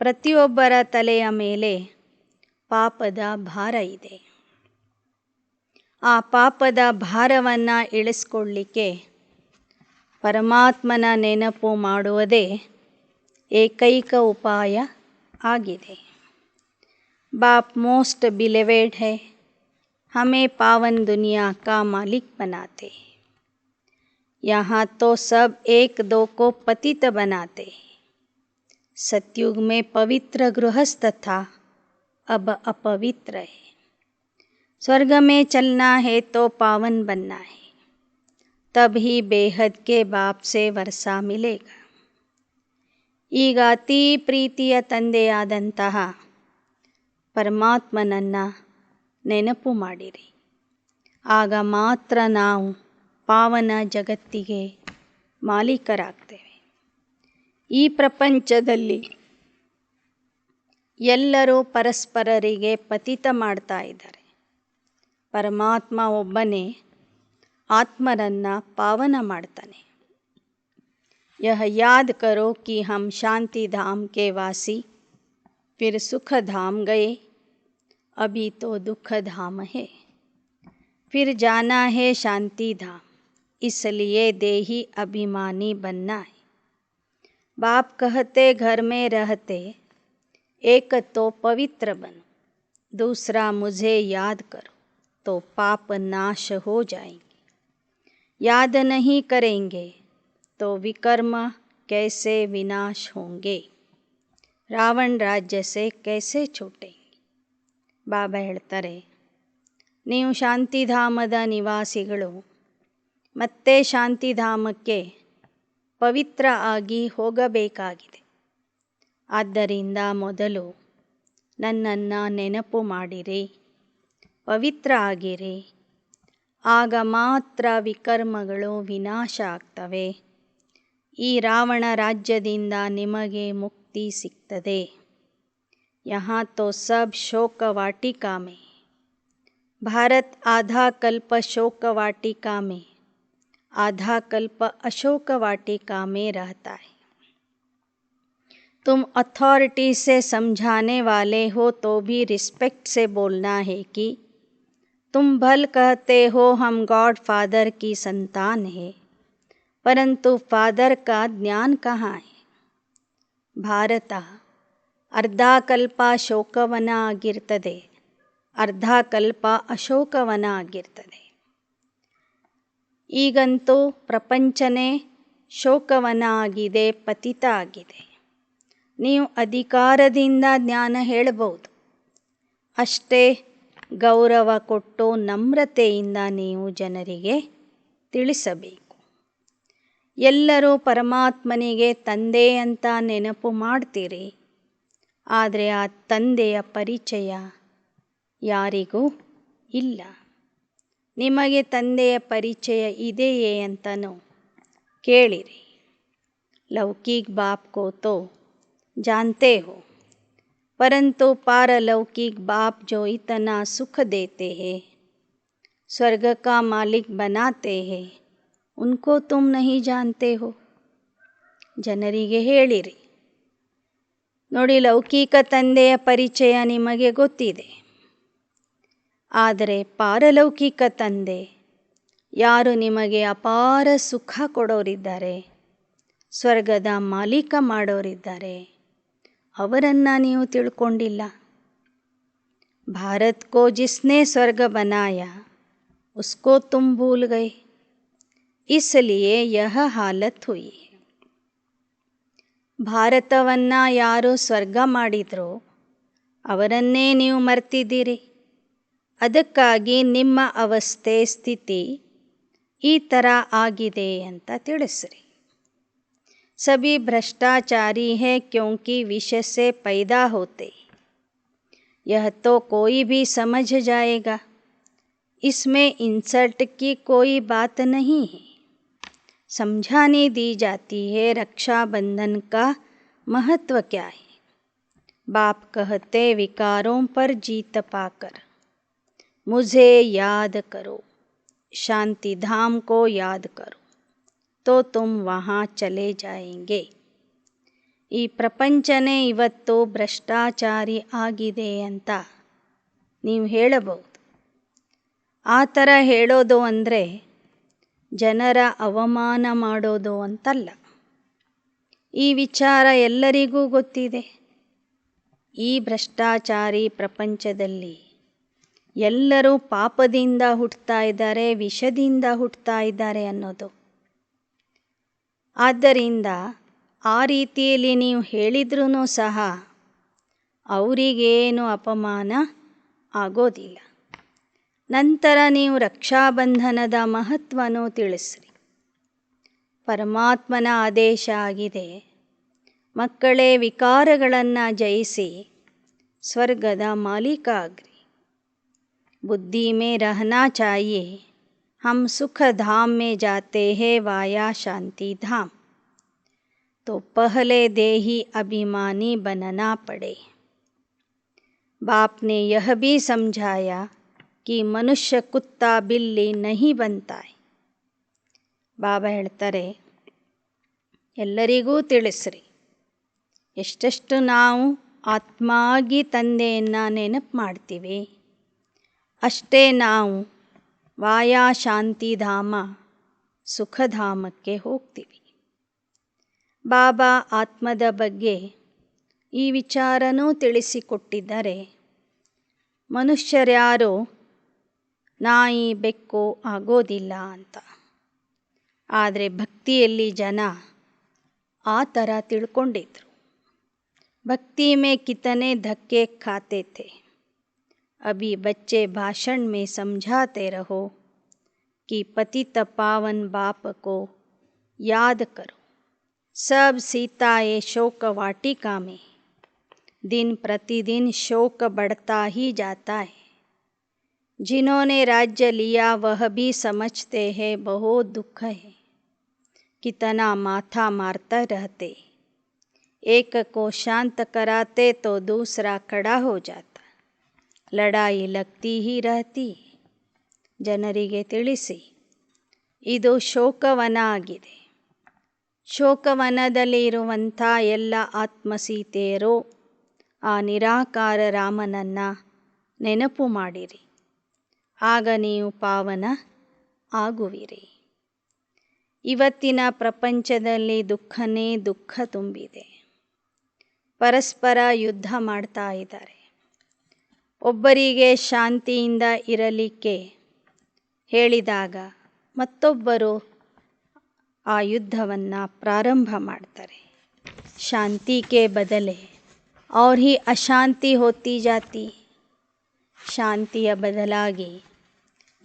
ಪ್ರತಿಯೊಬ್ಬರ ತಲೆಯ ಮೇಲೆ ಪಾಪದ ಭಾರ ಇದೆ। ಆ ಪಾಪದ ಭಾರವನ್ನು ಇಳಿಸ್ಕೊಳ್ಳಿಕ್ಕೆ ಪರಮಾತ್ಮನ ನೆನಪು ಮಾಡುವುದೇ ಏಕೈಕ ಉಪಾಯ ಆಗಿದೆ। बाप मोस्ट बिलीवेड है, हमें पावन दुनिया का मालिक बनाते। यहाँ तो सब एक दो को पतित बनाते। सतयुग में पवित्र गृहस्थ था, अब अपवित्र है। स्वर्ग में चलना है तो पावन बनना है, तभी बेहद के बाप से वर्षा मिलेगा। ಈಗ ಅತಿ ಪ್ರೀತಿಯ ತಂದೆಯಾದಂತಹ ಪರಮಾತ್ಮನನ್ನು ನೆನಪು ಮಾಡಿರಿ। ಆಗ ಮಾತ್ರ ನಾವು ಪಾವನ ಜಗತ್ತಿಗೆ ಮಾಲೀಕರಾಗ್ತೇವೆ। ಈ ಪ್ರಪಂಚದಲ್ಲಿ ಎಲ್ಲರೂ ಪರಸ್ಪರರಿಗೆ ಪತಿತ ಮಾಡ್ತಾ ಇದ್ದಾರೆ। ಪರಮಾತ್ಮ ಒಬ್ಬನೇ ಆತ್ಮರನ್ನು ಪಾವನ ಮಾಡ್ತಾನೆ। यह याद करो कि हम शांति धाम के वासी, फिर सुख धाम गए, अभी तो दुख धाम है, फिर जाना है शांति धाम, इसलिए देही अभिमानी बनना है। बाप कहते घर में रहते एक तो पवित्र बनो, दूसरा मुझे याद करो तो पाप नाश हो जाएंगे। याद नहीं करेंगे तो विकर्म कैसे विनाश होंगे, ರಾವಣ ರಾಜ್ಯ ಸೆ कैसे छूटेंगे। ಬಾಬಾ ಹೇಳ್ತಾರೆ, ನೀವು ಶಾಂತಿಧಾಮದ ನಿವಾಸಿಗಳು, ಮತ್ತೆ ಶಾಂತಿಧಾಮಕ್ಕೆ ಪವಿತ್ರ ಆಗಿ ಹೋಗಬೇಕಾಗಿದೆ। ಆದ್ದರಿಂದ ಮೊದಲು ನನ್ನನ್ನು ನೆನಪು ಮಾಡಿರಿ, ಪವಿತ್ರ ಆಗಿರಿ, ಆಗ ಮಾತ್ರ ವಿಕರ್ಮಗಳು ವಿನಾಶ ಆಗ್ತವೆ। ಈ ರಾವಣ ರಾಜ್ಯದಿಂದ ನಿಮಗೆ ಮುಕ್ತಿ ಸಿಗ್ತದೆ। यहाँ तो सब शोक वाटिका में, भारत आधा कल्प शोक वाटिका में, आधा कल्प अशोक वाटिका में रहता है। तुम अथॉरिटी से समझाने वाले हो तो भी रिस्पेक्ट से बोलना है कि तुम भल कहते हो हम गॉड फादर की संतान है, परंतु फादर का ज्ञान कहाँ है। ಭಾರತ ಅರ್ಧ ಕಲ್ಪ ಶೋಕವನ ಆಗಿರ್ತದೆ, ಅರ್ಧ ಕಲ್ಪ ಅಶೋಕವನ ಆಗಿರ್ತದೆ। ಈಗಂತೂ ಪ್ರಪಂಚನೇ ಶೋಕವನ ಆಗಿದೆ, ಪತಿತ ಆಗಿದೆ। ನೀವು ಅಧಿಕಾರದಿಂದ ಜ್ಞಾನ ಹೇಳಬಹುದು, ಅಷ್ಟೇ ಗೌರವ ಕೊಟ್ಟು ನಮ್ರತೆಯಿಂದ ನೀವು ಜನರಿಗೆ ತಿಳಿಸಬೇಕು। ಎಲ್ಲರೂ ಪರಮಾತ್ಮನಿಗೆ ತಂದೆ ಅಂತ ನೆನಪು ಮಾಡ್ತೀರಿ, ಆದರೆ ಆ ತಂದೆಯ ಪರಿಚಯ ಯಾರಿಗೂ ಇಲ್ಲ। ನಿಮಗೆ ತಂದೆಯ ಪರಿಚಯ ಇದೆಯೇ ಅಂತನೂ ಕೇಳಿರಿ। लौकिक बाप को तो जानते हो, परंतु पारलौकिक बाप जो इतना सुख देते हैं स्वर्ग का मालिक बनाते हैं, उनको तुम नहीं जानते हो. ಜನರಿಗೆ ಹೇಳಿರಿ. ನೋಡಿ, ಲೌಕಿಕ ತಂದೆಯ ಪರಿಚಯ ನಿಮಗೆ ಗೊತ್ತಿದೆ. ಆದರೆ ಪಾರಲೌಕಿಕ ತಂದೆ, ಯಾರು ನಿಮಗೆ ಅಪಾರ ಸುಖ ಕೊಡೋರಿದ್ದಾರೆ, ಸ್ವರ್ಗದ ಮಾಲೀಕ ಮಾಡೋರಿದ್ದಾರೆ, ಅವರನ್ನು ನೀವು ತಿಳ್ಕೊಂಡಿಲ್ಲ. भारत को जिसने स्वर्ग बनाया उसको तुम भूल गए, इसलिए यह हालत हुई. ಭಾರತವನ್ನು ಯಾರು ಸ್ವರ್ಗ ಮಾಡಿದ್ರೋ ಅವರನ್ನೇ ನೀವು ಮರ್ತಿದ್ದೀರಿ. ಅದಕ್ಕಾಗಿ ನಿಮ್ಮ ಅವಸ್ಥೆ ಸ್ಥಿತಿ ಈ ಥರ ಆಗಿದೆ ಅಂತ ತಿಳಿಸ್ರಿ. सभी भ्रष्टाचारी है क्योंकि विषय से पैदा होते. यह तो कोई भी समझ जाएगा, इसमें इंसल्ट की कोई बात नहीं है. समझाने दी जाती है रक्षाबंधन का महत्व क्या है. बाप कहते विकारों पर जीत पाकर मुझे याद करो, शांति धाम को याद करो, तो तुम वहाँ चले जाएंगे. ಈ ಪ್ರಪಂಚನೇ ಇವತ್ತು ಭ್ರಷ್ಟಾಚಾರಿ ಆಗಿದೆ ಅಂತ ನೀವು ಹೇಳಬಹುದು. ಆ ಥರ ಹೇಳೋದು ಅಂದರೆ ಜನರ ಅವಮಾನ ಮಾಡೋದು ಅಂತಲ್ಲ. ಈ ವಿಚಾರ ಎಲ್ಲರಿಗೂ ಗೊತ್ತಿದೆ. ಈ ಭ್ರಷ್ಟಾಚಾರಿ ಪ್ರಪಂಚದಲ್ಲಿ ಎಲ್ಲರೂ ಪಾಪದಿಂದ ಹುಟ್ಟುತ್ತಾ ಇದ್ದಾರೆ, ವಿಷದಿಂದ ಹುಟ್ಟುತ್ತಾ ಇದ್ದಾರೆ ಅನ್ನೋದು. ಆದ್ದರಿಂದ ಆ ರೀತಿಯಲ್ಲಿ ನೀವು ಹೇಳಿದ್ರೂ ಸಹ ಅವರಿಗೇನು ಅಪಮಾನ ಆಗೋದಿಲ್ಲ. ನಂತರ ನೀವು ರಕ್ಷಾಬಂಧನದ ಮಹತ್ವನೂ ತಿಳಿಸ್ರಿ. ಪರಮಾತ್ಮನ ಆದೇಶ ಆಗಿದೆ, ಮಕ್ಕಳೇ ವಿಕಾರಗಳನ್ನು ಜಯಿಸಿ ಸ್ವರ್ಗದ ಮಾಲೀಕ ಆಗ್ರಿ. बुद्धि में रहना चाहिए, हम सुख धाम में जाते हैं वाया शांति धाम. तो पहले देही अभिमानी बनना पड़े. बाप ने यह भी समझाया कि मनुष्य कुत्ता बिल्ली नहीं बनता है. ಬಾಬಾ ಹೇಳ್ತಾರೆ, ಎಲ್ಲರಿಗೂ ತಿಳಿಸ್ರಿ, ಎಷ್ಟೆಷ್ಟು ನಾವು ಆತ್ಮಾಗಿ ತಂದೆಯನ್ನು ನೆನಪು ಮಾಡ್ತೀವಿ, ಅಷ್ಟೇ ನಾವು ವಾಯಾ ಶಾಂತಿಧಾಮ ಸುಖಧಾಮಕ್ಕೆ ಹೋಗ್ತೀವಿ. ಬಾಬಾ ಆತ್ಮದ ಬಗ್ಗೆ ಈ ವಿಚಾರನೂ ತಿಳಿಸಿಕೊಟ್ಟಿದ್ದಾರೆ. ಮನುಷ್ಯರ್ಯಾರು ನಾಯಿ ಬೆಕ್ಕು ಆಗೋದಿಲ್ಲ ಅಂತ. ಆದರೆ ಭಕ್ತಿಯಲ್ಲಿ ಜನ ಆ ಥರ ತಿಳ್ಕೊಂಡಿದ್ರು. ಭಕ್ತಿ में कितने धक्के खाते थे. अभी बच्चे भाषण में समझाते रहो कि पतित पावन बाप को याद करो. सब सीताए शोक वाटिका में दिन प्रतिदिन शोक बढ़ता ही जाता है. जिन्होंने राज्य लिया वह भी समझते हैं बहुत दुख है. कितना माथा मारता रहते, एक को शांत कराते तो दूसरा खड़ा हो जाता. लड़ाई लगती ही रहती. ಜನರಿಗೆ ತಿಳಿಸಿ, ಇದು ಶೋಕವನ ಆಗಿದೆ. ಶೋಕವನದಲ್ಲಿ ಇರುವಂಥ ಎಲ್ಲ ಆತ್ಮಸೀತೆಯರು ಆ ನಿರಾಕಾರ ರಾಮನನ್ನು ನೆನಪು ಮಾಡಿರಿ. ಆಗ ನೀವು ಪಾವನ ಆಗುವಿರಿ. ಇವತ್ತಿನ ಪ್ರಪಂಚದಲ್ಲಿ ದುಃಖನೇ ದುಃಖ ತುಂಬಿದೆ. ಪರಸ್ಪರ ಯುದ್ಧ ಮಾಡ್ತಾ ಇದ್ದಾರೆ. ಒಬ್ಬರಿಗೆ ಶಾಂತಿಯಿಂದ ಇರಲಿಕ್ಕೆ ಹೇಳಿದಾಗ ಮತ್ತೊಬ್ಬರು ಆ ಯುದ್ಧವನ್ನು ಪ್ರಾರಂಭ ಮಾಡ್ತಾರೆ. ಶಾಂತಿ ಕೆ ಬದಲೆ और ही ಅಶಾಂತಿ ಹೋತಿ ಜಾತಿ. ಶಾಂತಿಯ ಬದಲಾಗಿ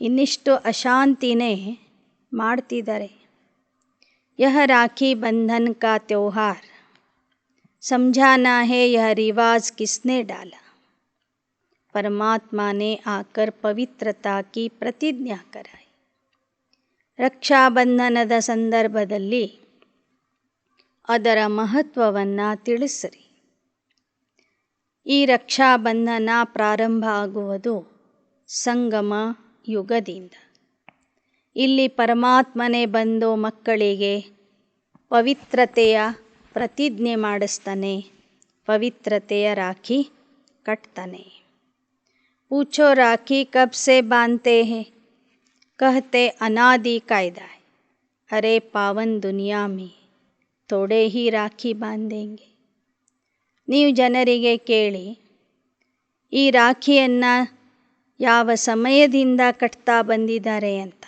ಇನ್ನಿಷ್ಟು ಅಶಾಂತಿನೇ ಮಾಡ್ತಿದ್ದಾರೆ. यह राखी बंधन का त्योहार समझाना है, यह रिवाज किसने डाला. परमात्मा ने आकर पवित्रता की प्रतिज्ञा कराई. ರಕ್ಷಾಬಂಧನದ ಸಂದರ್ಭದಲ್ಲಿ ಅದರ ಮಹತ್ವವನ್ನು ತಿಳಿಸ್ರಿ. ಈ ರಕ್ಷಾಬಂಧನ ಪ್ರಾರಂಭ ಆಗುವುದು ಸಂಗಮ ಯುಗದಿಂದ. ಇಲ್ಲಿ ಪರಮಾತ್ಮನೇ ಬಂದು ಮಕ್ಕಳಿಗೆ ಪವಿತ್ರತೆಯ ಪ್ರತಿಜ್ಞೆ ಮಾಡಿಸ್ತಾನೆ, ಪವಿತ್ರತೆಯ ರಾಖಿ ಕಟ್ತಾನೆ. पूछो राखी कब से बांधते हैं, कहते अनादि कायदा है. अरे पावन दुनिया में थोड़े ही राखी बांधेंगे. ನೀವು ಜನರಿಗೆ ಕೇಳಿ, ಈ ರಾಖಿಯನ್ನು ಯಾವ ಸಮಯದಿಂದ ಕಟ್ತಾ ಬಂದಿದ್ದಾರೆ ಅಂತ.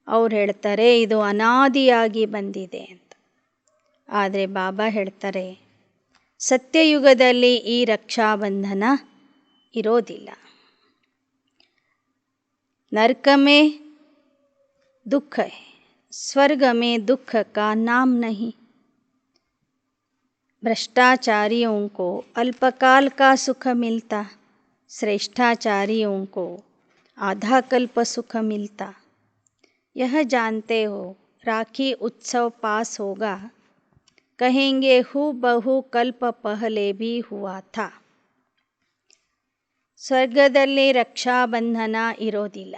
ಅವ್ರು ಹೇಳ್ತಾರೆ ಇದು ಅನಾದಿಯಾಗಿ ಬಂದಿದೆ ಅಂತ. ಆದರೆ ಬಾಬಾ ಹೇಳ್ತಾರೆ ಸತ್ಯಯುಗದಲ್ಲಿ ಈ ರಕ್ಷಾಬಂಧನ ಇರೋದಿಲ್ಲ. नरक में दुख है, स्वर्ग में दुख का नाम नहीं. भ्रष्टाचारियों को अल्पकाल का सुख मिलता, श्रेष्ठाचारियों को आधा कल्प सुख मिलता. यह जानते हो राखी उत्सव पास होगा, कहेंगे हू बहु कल्प पहले भी हुआ था. ಸ್ವರ್ಗದಲ್ಲಿ ರಕ್ಷಾಬಂಧನ ಇರೋದಿಲ್ಲ.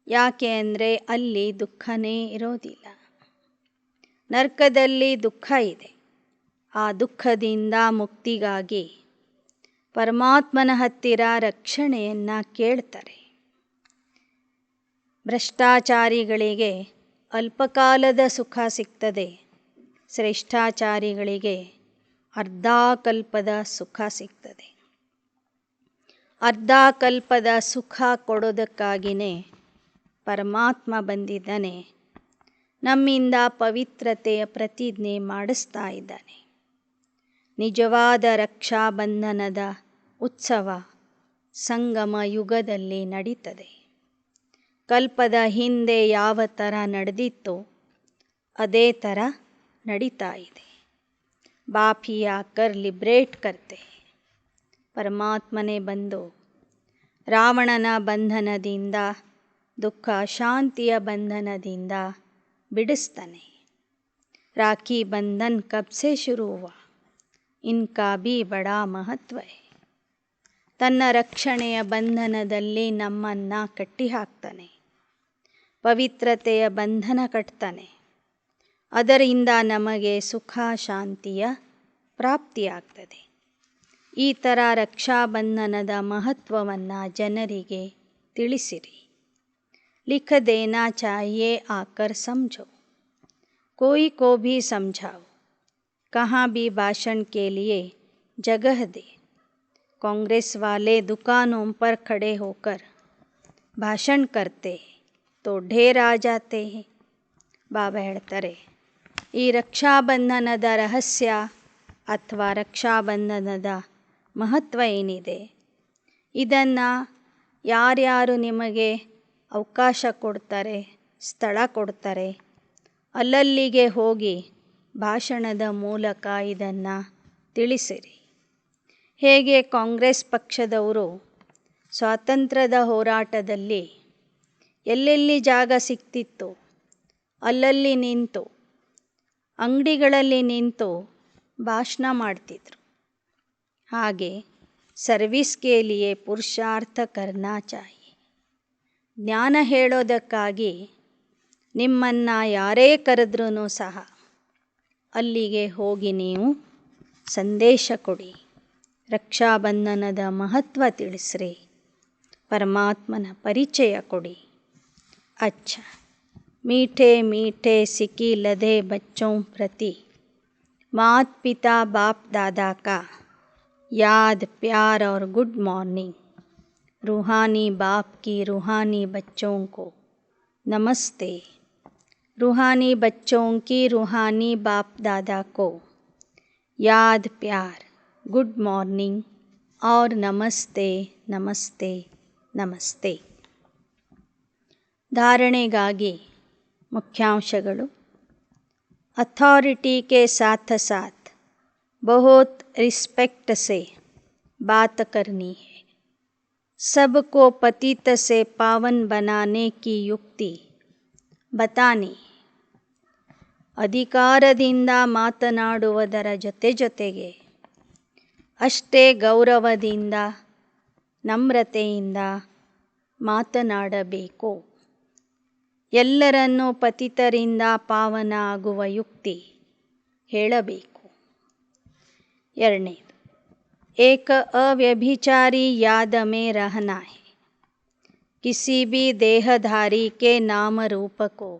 ಯಾಕೆ ಅಂದರೆ ಅಲ್ಲಿ ದುಃಖನೇ ಇರೋದಿಲ್ಲ. ನರಕದಲ್ಲಿ ದುಃಖ ಇದೆ. ಆ ದುಃಖದಿಂದ ಮುಕ್ತಿಗಾಗಿ ಪರಮಾತ್ಮನ ಹತ್ತಿರ ರಕ್ಷಣೆಯನ್ನು ಕೇಳ್ತಾರೆ. ಭ್ರಷ್ಟಾಚಾರಿಗಳಿಗೆ ಅಲ್ಪಕಾಲದ ಸುಖ ಸಿಗ್ತದೆ, ಶ್ರೇಷ್ಠಾಚಾರಿಗಳಿಗೆ ಅರ್ಧಕಲ್ಪದ ಸುಖ ಸಿಗ್ತದೆ. ಅರ್ಧಕಲ್ಪದ ಸುಖ ಕೊಡೋದಕ್ಕಾಗಿಯೇ ಪರಮಾತ್ಮ ಬಂದಿದ್ದಾನೆ, ನಮ್ಮಿಂದ ಪವಿತ್ರತೆಯ ಪ್ರತಿಜ್ಞೆ ಮಾಡಿಸ್ತಾ ಇದ್ದಾನೆ. ನಿಜವಾದ ರಕ್ಷಾಬಂಧನದ ಉತ್ಸವ ಸಂಗಮ ಯುಗದಲ್ಲಿ ನಡೀತದೆ. ಕಲ್ಪದ ಹಿಂದೆ ಯಾವ ಥರ ನಡೆದಿತ್ತೋ ಅದೇ ಥರ ನಡೀತಾ ಇದೆ. ಬಾಪ್ ಆಕರ್ ಲಿಬ್ರೇಟ್ ಕರ್ತೆ. ಪರಮಾತ್ಮನೇ ಬಂದು ರಾವಣನ ಬಂಧನದಿಂದ, ದುಃಖ ಶಾಂತಿಯ ಬಂಧನದಿಂದ ಬಿಡಿಸ್ತಾನೆ. ರಾಖಿ ಬಂಧನ್ ಕಬ್ ಸೆ ಶುರು ಹುವಾ, ಇನ್ಕಾ ಭೀ ಬಡಾ ಮಹತ್ವ ಹೈ. ತನ್ನ ರಕ್ಷಣೆಯ ಬಂಧನದಲ್ಲಿ ನಮ್ಮನ್ನು ಕಟ್ಟಿ ಹಾಕ್ತಾನೆ, ಪವಿತ್ರತೆಯ ಬಂಧನ ಕಟ್ತಾನೆ. ಅದರಿಂದ ನಮಗೆ ಸುಖ ಶಾಂತಿಯ ಪ್ರಾಪ್ತಿಯಾಗ್ತದೆ. ಈ ಥರ ರಕ್ಷಾಬಂಧನದ ಮಹತ್ವವನ್ನು ಜನರಿಗೆ ತಿಳಿಸಿರಿ. लिख देना चाहिए आकर समझो, कोई को भी समझाओ, कहाँ भी भाषण के लिए जगह दे. कांग्रेस वाले दुकानों पर खड़े होकर भाषण करते तो ढेर आ जाते हैं. ಬಾಬಾ ಹೇಳ್ತಾರೆ ಈ ರಕ್ಷಾಬಂಧನದ ರಹಸ್ಯ ಅಥವಾ ರಕ್ಷಾಬಂಧನದ ಮಹತ್ವ ಏನಿದೆ, ಇದನ್ನು ಯಾರ್ಯಾರು ನಿಮಗೆ ಅವಕಾಶ ಕೊಡ್ತಾರೆ, ಸ್ಥಳ ಕೊಡ್ತಾರೆ, ಅಲ್ಲಲ್ಲಿಗೆ ಹೋಗಿ ಭಾಷಣದ ಮೂಲಕ ಇದನ್ನು ತಿಳಿಸಿರಿ. ಹೇಗೆ ಕಾಂಗ್ರೆಸ್ ಪಕ್ಷದವರು ಸ್ವಾತಂತ್ರ್ಯದ ಹೋರಾಟದಲ್ಲಿ ಎಲ್ಲೆಲ್ಲಿ ಜಾಗ ಸಿಕ್ತಿತ್ತು ಅಲ್ಲಲ್ಲಿ ನಿಂತು, ಅಂಗಡಿಗಳಲ್ಲಿ ನಿಂತು ಭಾಷಣ ಮಾಡ್ತಿದ್ರು, ಹಾಗೆ ಸರ್ವಿಸ್ ಕೆ ಲಿಯೆ ಪುರುಷಾರ್ಥ ಕರ್ನಾ ಚಾಹಿಯೆ. ಜ್ಞಾನ ಹೇಳೋದಕ್ಕಾಗಿ ನಿಮ್ಮನ್ನು ಯಾರೇ ಕರೆದ್ರೂ ಸಹ ಅಲ್ಲಿಗೆ ಹೋಗಿ ನೀವು ಸಂದೇಶ ಕೊಡಿ, ರಕ್ಷಾಬಂಧನದ ಮಹತ್ವ ತಿಳಿಸ್ರಿ, ಪರಮಾತ್ಮನ ಪರಿಚಯ ಕೊಡಿ. अच्छा, मीठे मीठे सिकी लदे बच्चों प्रति मात पिता बाप दादा का याद प्यार और गुड मॉर्निंग. रूहानी बाप की रूहानी बच्चों को नमस्ते. रूहानी बच्चों की रूहानी बाप दादा को याद प्यार, गुड मॉर्निंग और नमस्ते नमस्ते नमस्ते. धारणेಗಾಗಿ मुख्यांशಗಳು. अथॉरिटी के साथ साथ बहुत रिस्पेक्ट से बात करनी है. सबको पतित से पावन बनाने की युक्ति बतानी. ಅಧಿಕಾರದಿಂದ ಮಾತನಾಡುವುದರ ಜೊತೆಗೆ ಅಷ್ಟೇ ಗೌರವದಿಂದ, ನಮ್ರತೆಯಿಂದ ಮಾತನಾಡಬೇಕು. ಎಲ್ಲರನ್ನೂ ಪತಿತರಿಂದ ಪಾವನ ಆಗುವ ಯುಕ್ತಿ ಹೇಳಬೇಕು. ಎರಡನೇದು, ಏಕ ಅವ್ಯಭಿಚಾರಿ ಯಾದ ಮೇ ರಹನಾ ಹೈ, किसी भी देहधारी के नाम रूप को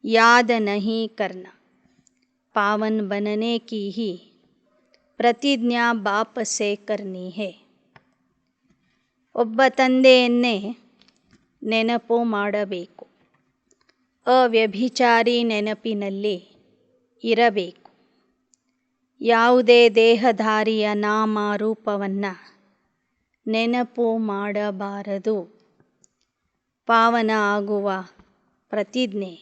याद नहीं करना, पावन बनने की ही प्रतिज्ञा बाप से करनी है. ಒಬ್ಬ ತಂದೆಯನ್ನೇ ನೆನಪು ಮಾಡಬೇಕು. ಅವ್ಯಭಿಚಾರಿ ನೆನಪಿನಲ್ಲಿ ಇರಬೇಕು. ಯಾವುದೇ ದೇಹಧಾರಿಯ ನಾಮ ರೂಪವನ್ನು ನೆನಪು ಮಾಡಬಾರದು. ಪಾವನ ಆಗುವ ಪ್ರತಿಜ್ಞೆ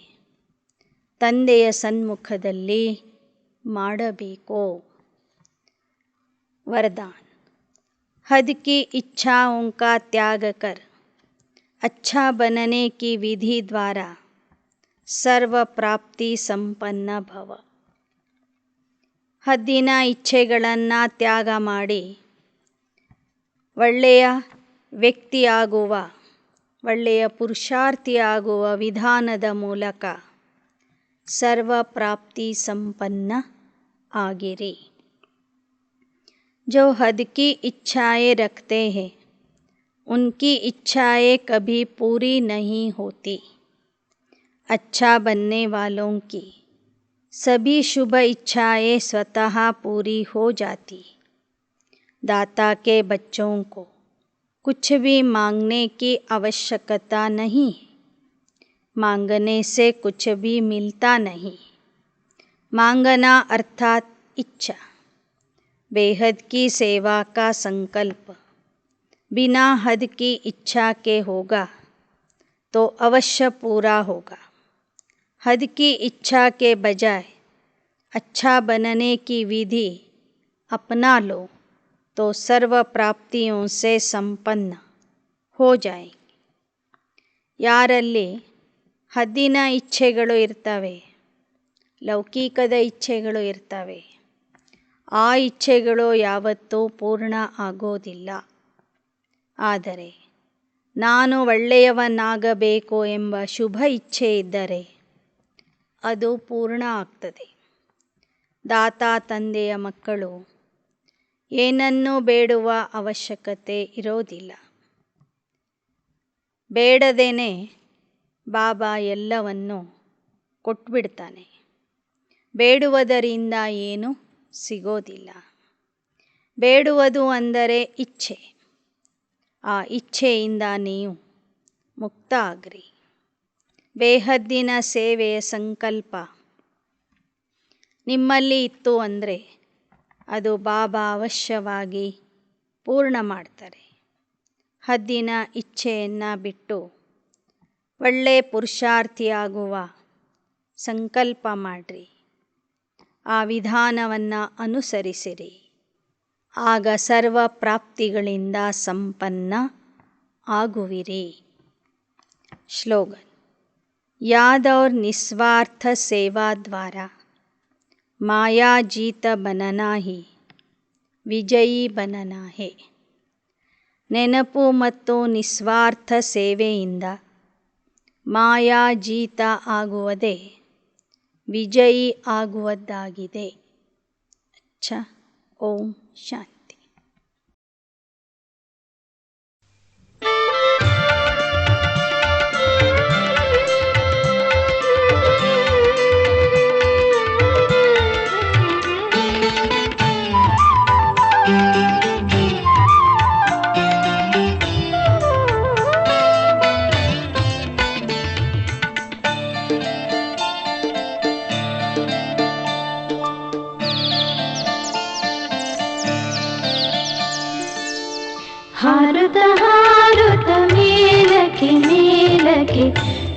ತಂದೆಯ ಸನ್ಮುಖದಲ್ಲಿ ಮಾಡಬೇಕು. वरदान, हद की इच्छाओं का त्याग कर अच्छा बनने की विधि द्वारा सर्व प्राप्ति संपन्न भव. ಹದ್ದಿನ ಇಚ್ಛೆಗಳನ್ನು ತ್ಯಾಗ ಮಾಡಿ ಒಳ್ಳೆಯ ವ್ಯಕ್ತಿಯಾಗುವ, ಒಳ್ಳೆಯ ಪುರುಷಾರ್ಥಿಯಾಗುವ ವಿಧಾನದ ಮೂಲಕ ಸರ್ವ ಪ್ರಾಪ್ತಿ ಸಂಪನ್ನ ಆಗಿರಿ. जो हद की इच्छाएं रखते हैं उनकी इच्छाएं कभी पूरी नहीं होती. अच्छा बनने वालों की सभी शुभ इच्छाएं स्वतः पूरी हो जाती. दाता के बच्चों को कुछ भी मांगने की आवश्यकता नहीं. मांगने से कुछ भी मिलता नहीं. मांगना अर्थात इच्छा, बेहद की सेवा का संकल्प बिना हद की इच्छा के होगा तो अवश्य पूरा होगा. हद की इच्छा के बजाय अच्छा बनने की विधि अपना लो तो सर्व प्राप्तियों से संपन्न हो जाएंगे. ಯಾರಲ್ಲಿ ಹದ್ದಿನ ಇಚ್ಛೆಗಳು ಇರ್ತವೆ, ಲೌಕಿಕದ ಇಚ್ಛೆಗಳು ಇರ್ತವೆ, ಆ ಇಚ್ಛೆಗಳು ಯಾವತ್ತೂ ಪೂರ್ಣ ಆಗೋದಿಲ್ಲ. ಆದರೆ ನಾನು ಒಳ್ಳೆಯವನಾಗಬೇಕು ಎಂಬ ಶುಭ ಇಚ್ಛೆ ಇದ್ದರೆ ಅದು ಪೂರ್ಣ ಆಗ್ತದೆ. ದಾತ ತಂದೆಯ ಮಕ್ಕಳು ಏನನ್ನೂ ಬೇಡುವ ಅವಶ್ಯಕತೆ ಇರೋದಿಲ್ಲ. ಬೇಡದೇನೆ ಬಾಬಾ ಎಲ್ಲವನ್ನು ಕೊಟ್ಬಿಡ್ತಾನೆ. ಬೇಡುವುದರಿಂದ ಏನು ಸಿಗೋದಿಲ್ಲ. ಬೇಡುವುದು ಅಂದರೆ ಇಚ್ಛೆ. ಆ ಇಚ್ಛೆಯಿಂದ ನೀವು ಮುಕ್ತ ಆಗ್ರಿ. ಬೇಹದ್ದಿನ ಸೇವೆಯ ಸಂಕಲ್ಪ ನಿಮ್ಮಲ್ಲಿ ಇತ್ತು ಅಂದರೆ ಅದು ಬಾಬಾ ಅವಶ್ಯವಾಗಿ ಪೂರ್ಣ ಮಾಡ್ತಾರೆ. ಹದ್ದಿನ ಇಚ್ಛೆಯನ್ನು ಬಿಟ್ಟು ಒಳ್ಳೆ ಪುರುಷಾರ್ಥಿಯಾಗುವ ಸಂಕಲ್ಪ ಮಾಡಿರಿ. ಆ ವಿಧಾನವನ್ನು ಅನುಸರಿಸಿರಿ. ಆಗ ಸರ್ವ ಪ್ರಾಪ್ತಿಗಳಿಂದ ಸಂಪನ್ನ ಆಗುವಿರಿ. श्लोगन, याद और निस्वार्थ सेवा द्वारा माया जीत बनना ही ವಿಜಯಿ बनना है. ನೆನಪು ಮತ್ತು ನಿಸ್ವಾರ್ಥ ಸೇವೆಯಿಂದ ಮಾಯಾ ಜೀತ ಆಗುವುದೇ ವಿಜಯಿ ಆಗುವುದಾಗಿದೆ. ಅಚ್ಚಾ, ಓಂ ಶಾಂತಿ. ಹಾರುತ ಹಾರುತ ಮೇಲಕ್ಕೆ ಮೇಲಕ್ಕೆ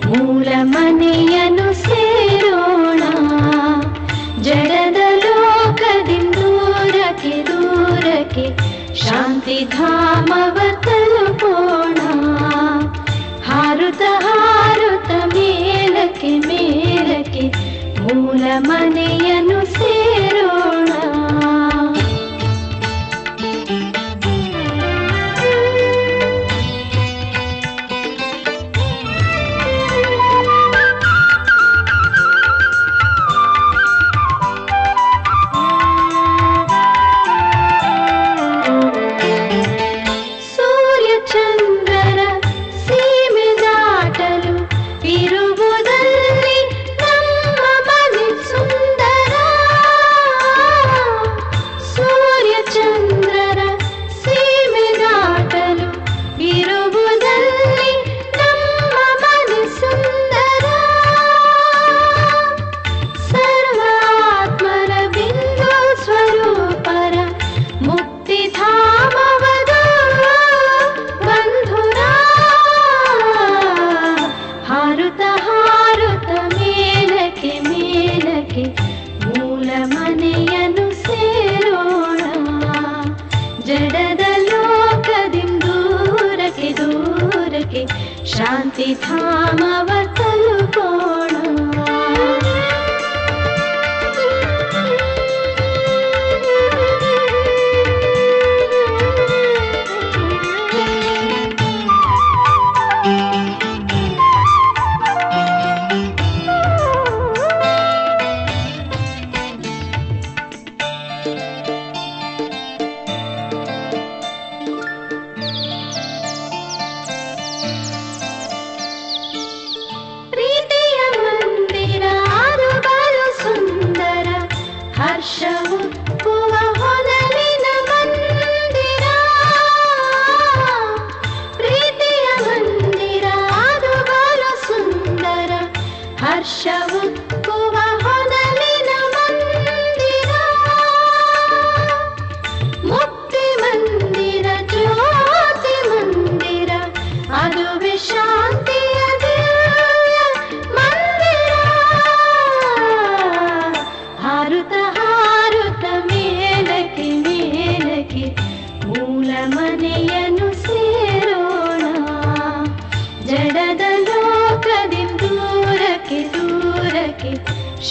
ಮೂಲ ಮನೆಯನ್ನು ಸೇರೋಣ. ಜಡದ ಲೋಕದಿಂದ ದೂರಕ್ಕೆ ದೂರಕ್ಕೆ ಶಾಂತಿ ಧಾಮವ ತಲುಪೋಣ. ಹಾರುತ ಹಾರುತ ಮೇಲಕ್ಕೆ ಮೇಲಕ್ಕೆ ಮೂಲ ಮನೆಯನ್ನು ಸೇರೋಣ. ಶಾಂತಿಧಾಮವ ತಲುಪೋಣ.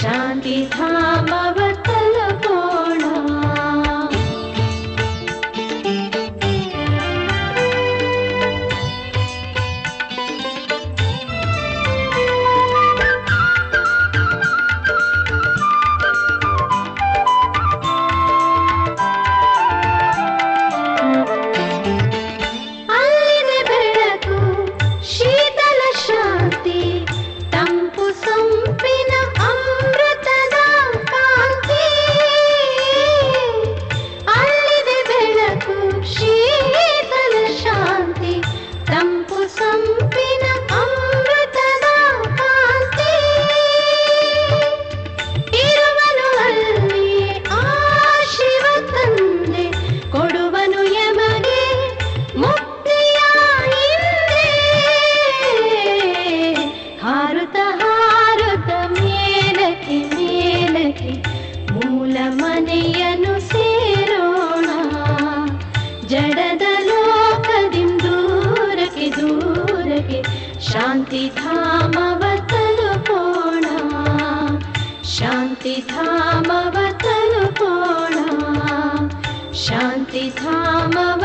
ಶಾಂತಿಧಾಮವ ತಲುಪೋಣ. ಅಲ್ಲಿದೆ ಬೆಳಕು, ಶೀತಲ ಶಾಂತಿ, ತಂಪು ಸಂಪಿನ ಅಮೃತದ ಕಾಂತಿ. ಅಲ್ಲಿದೆ ಬೆಳಕು, ಶೀತಲ ಶಾಂತಿ, ತಂಪು ಸಂಪಿನ ಅಮೃತದ ಕಾಂತಿ. ಇರುವನು ಅಲ್ಲಿ ಆ ಶಿವ ತಂದೆ, ಕೊಡುವನು ಯಮಗೆ ಮುಕ್ತಿಯ ಹಿಂದೆ. ಹಾರುತ್ತ ಹಾರುತ್ತ ಮೇಲಕ್ಕೆ ಮೇಲಕ್ಕೆ ಮೂಲ ಮನೆಯನ್ನು ಸೇರೋಣ. ಜಡದ ಲೋಕದಿಂದ ದೂರಕ್ಕೆ ದೂರಕ್ಕೆ ಶಾಂತಿಧಾಮವ ತಲುಪೋಣ. ಶಾಂತಿಧಾಮವ ತಲುಪೋಣ. ಶಾಂತಿಧಾಮವ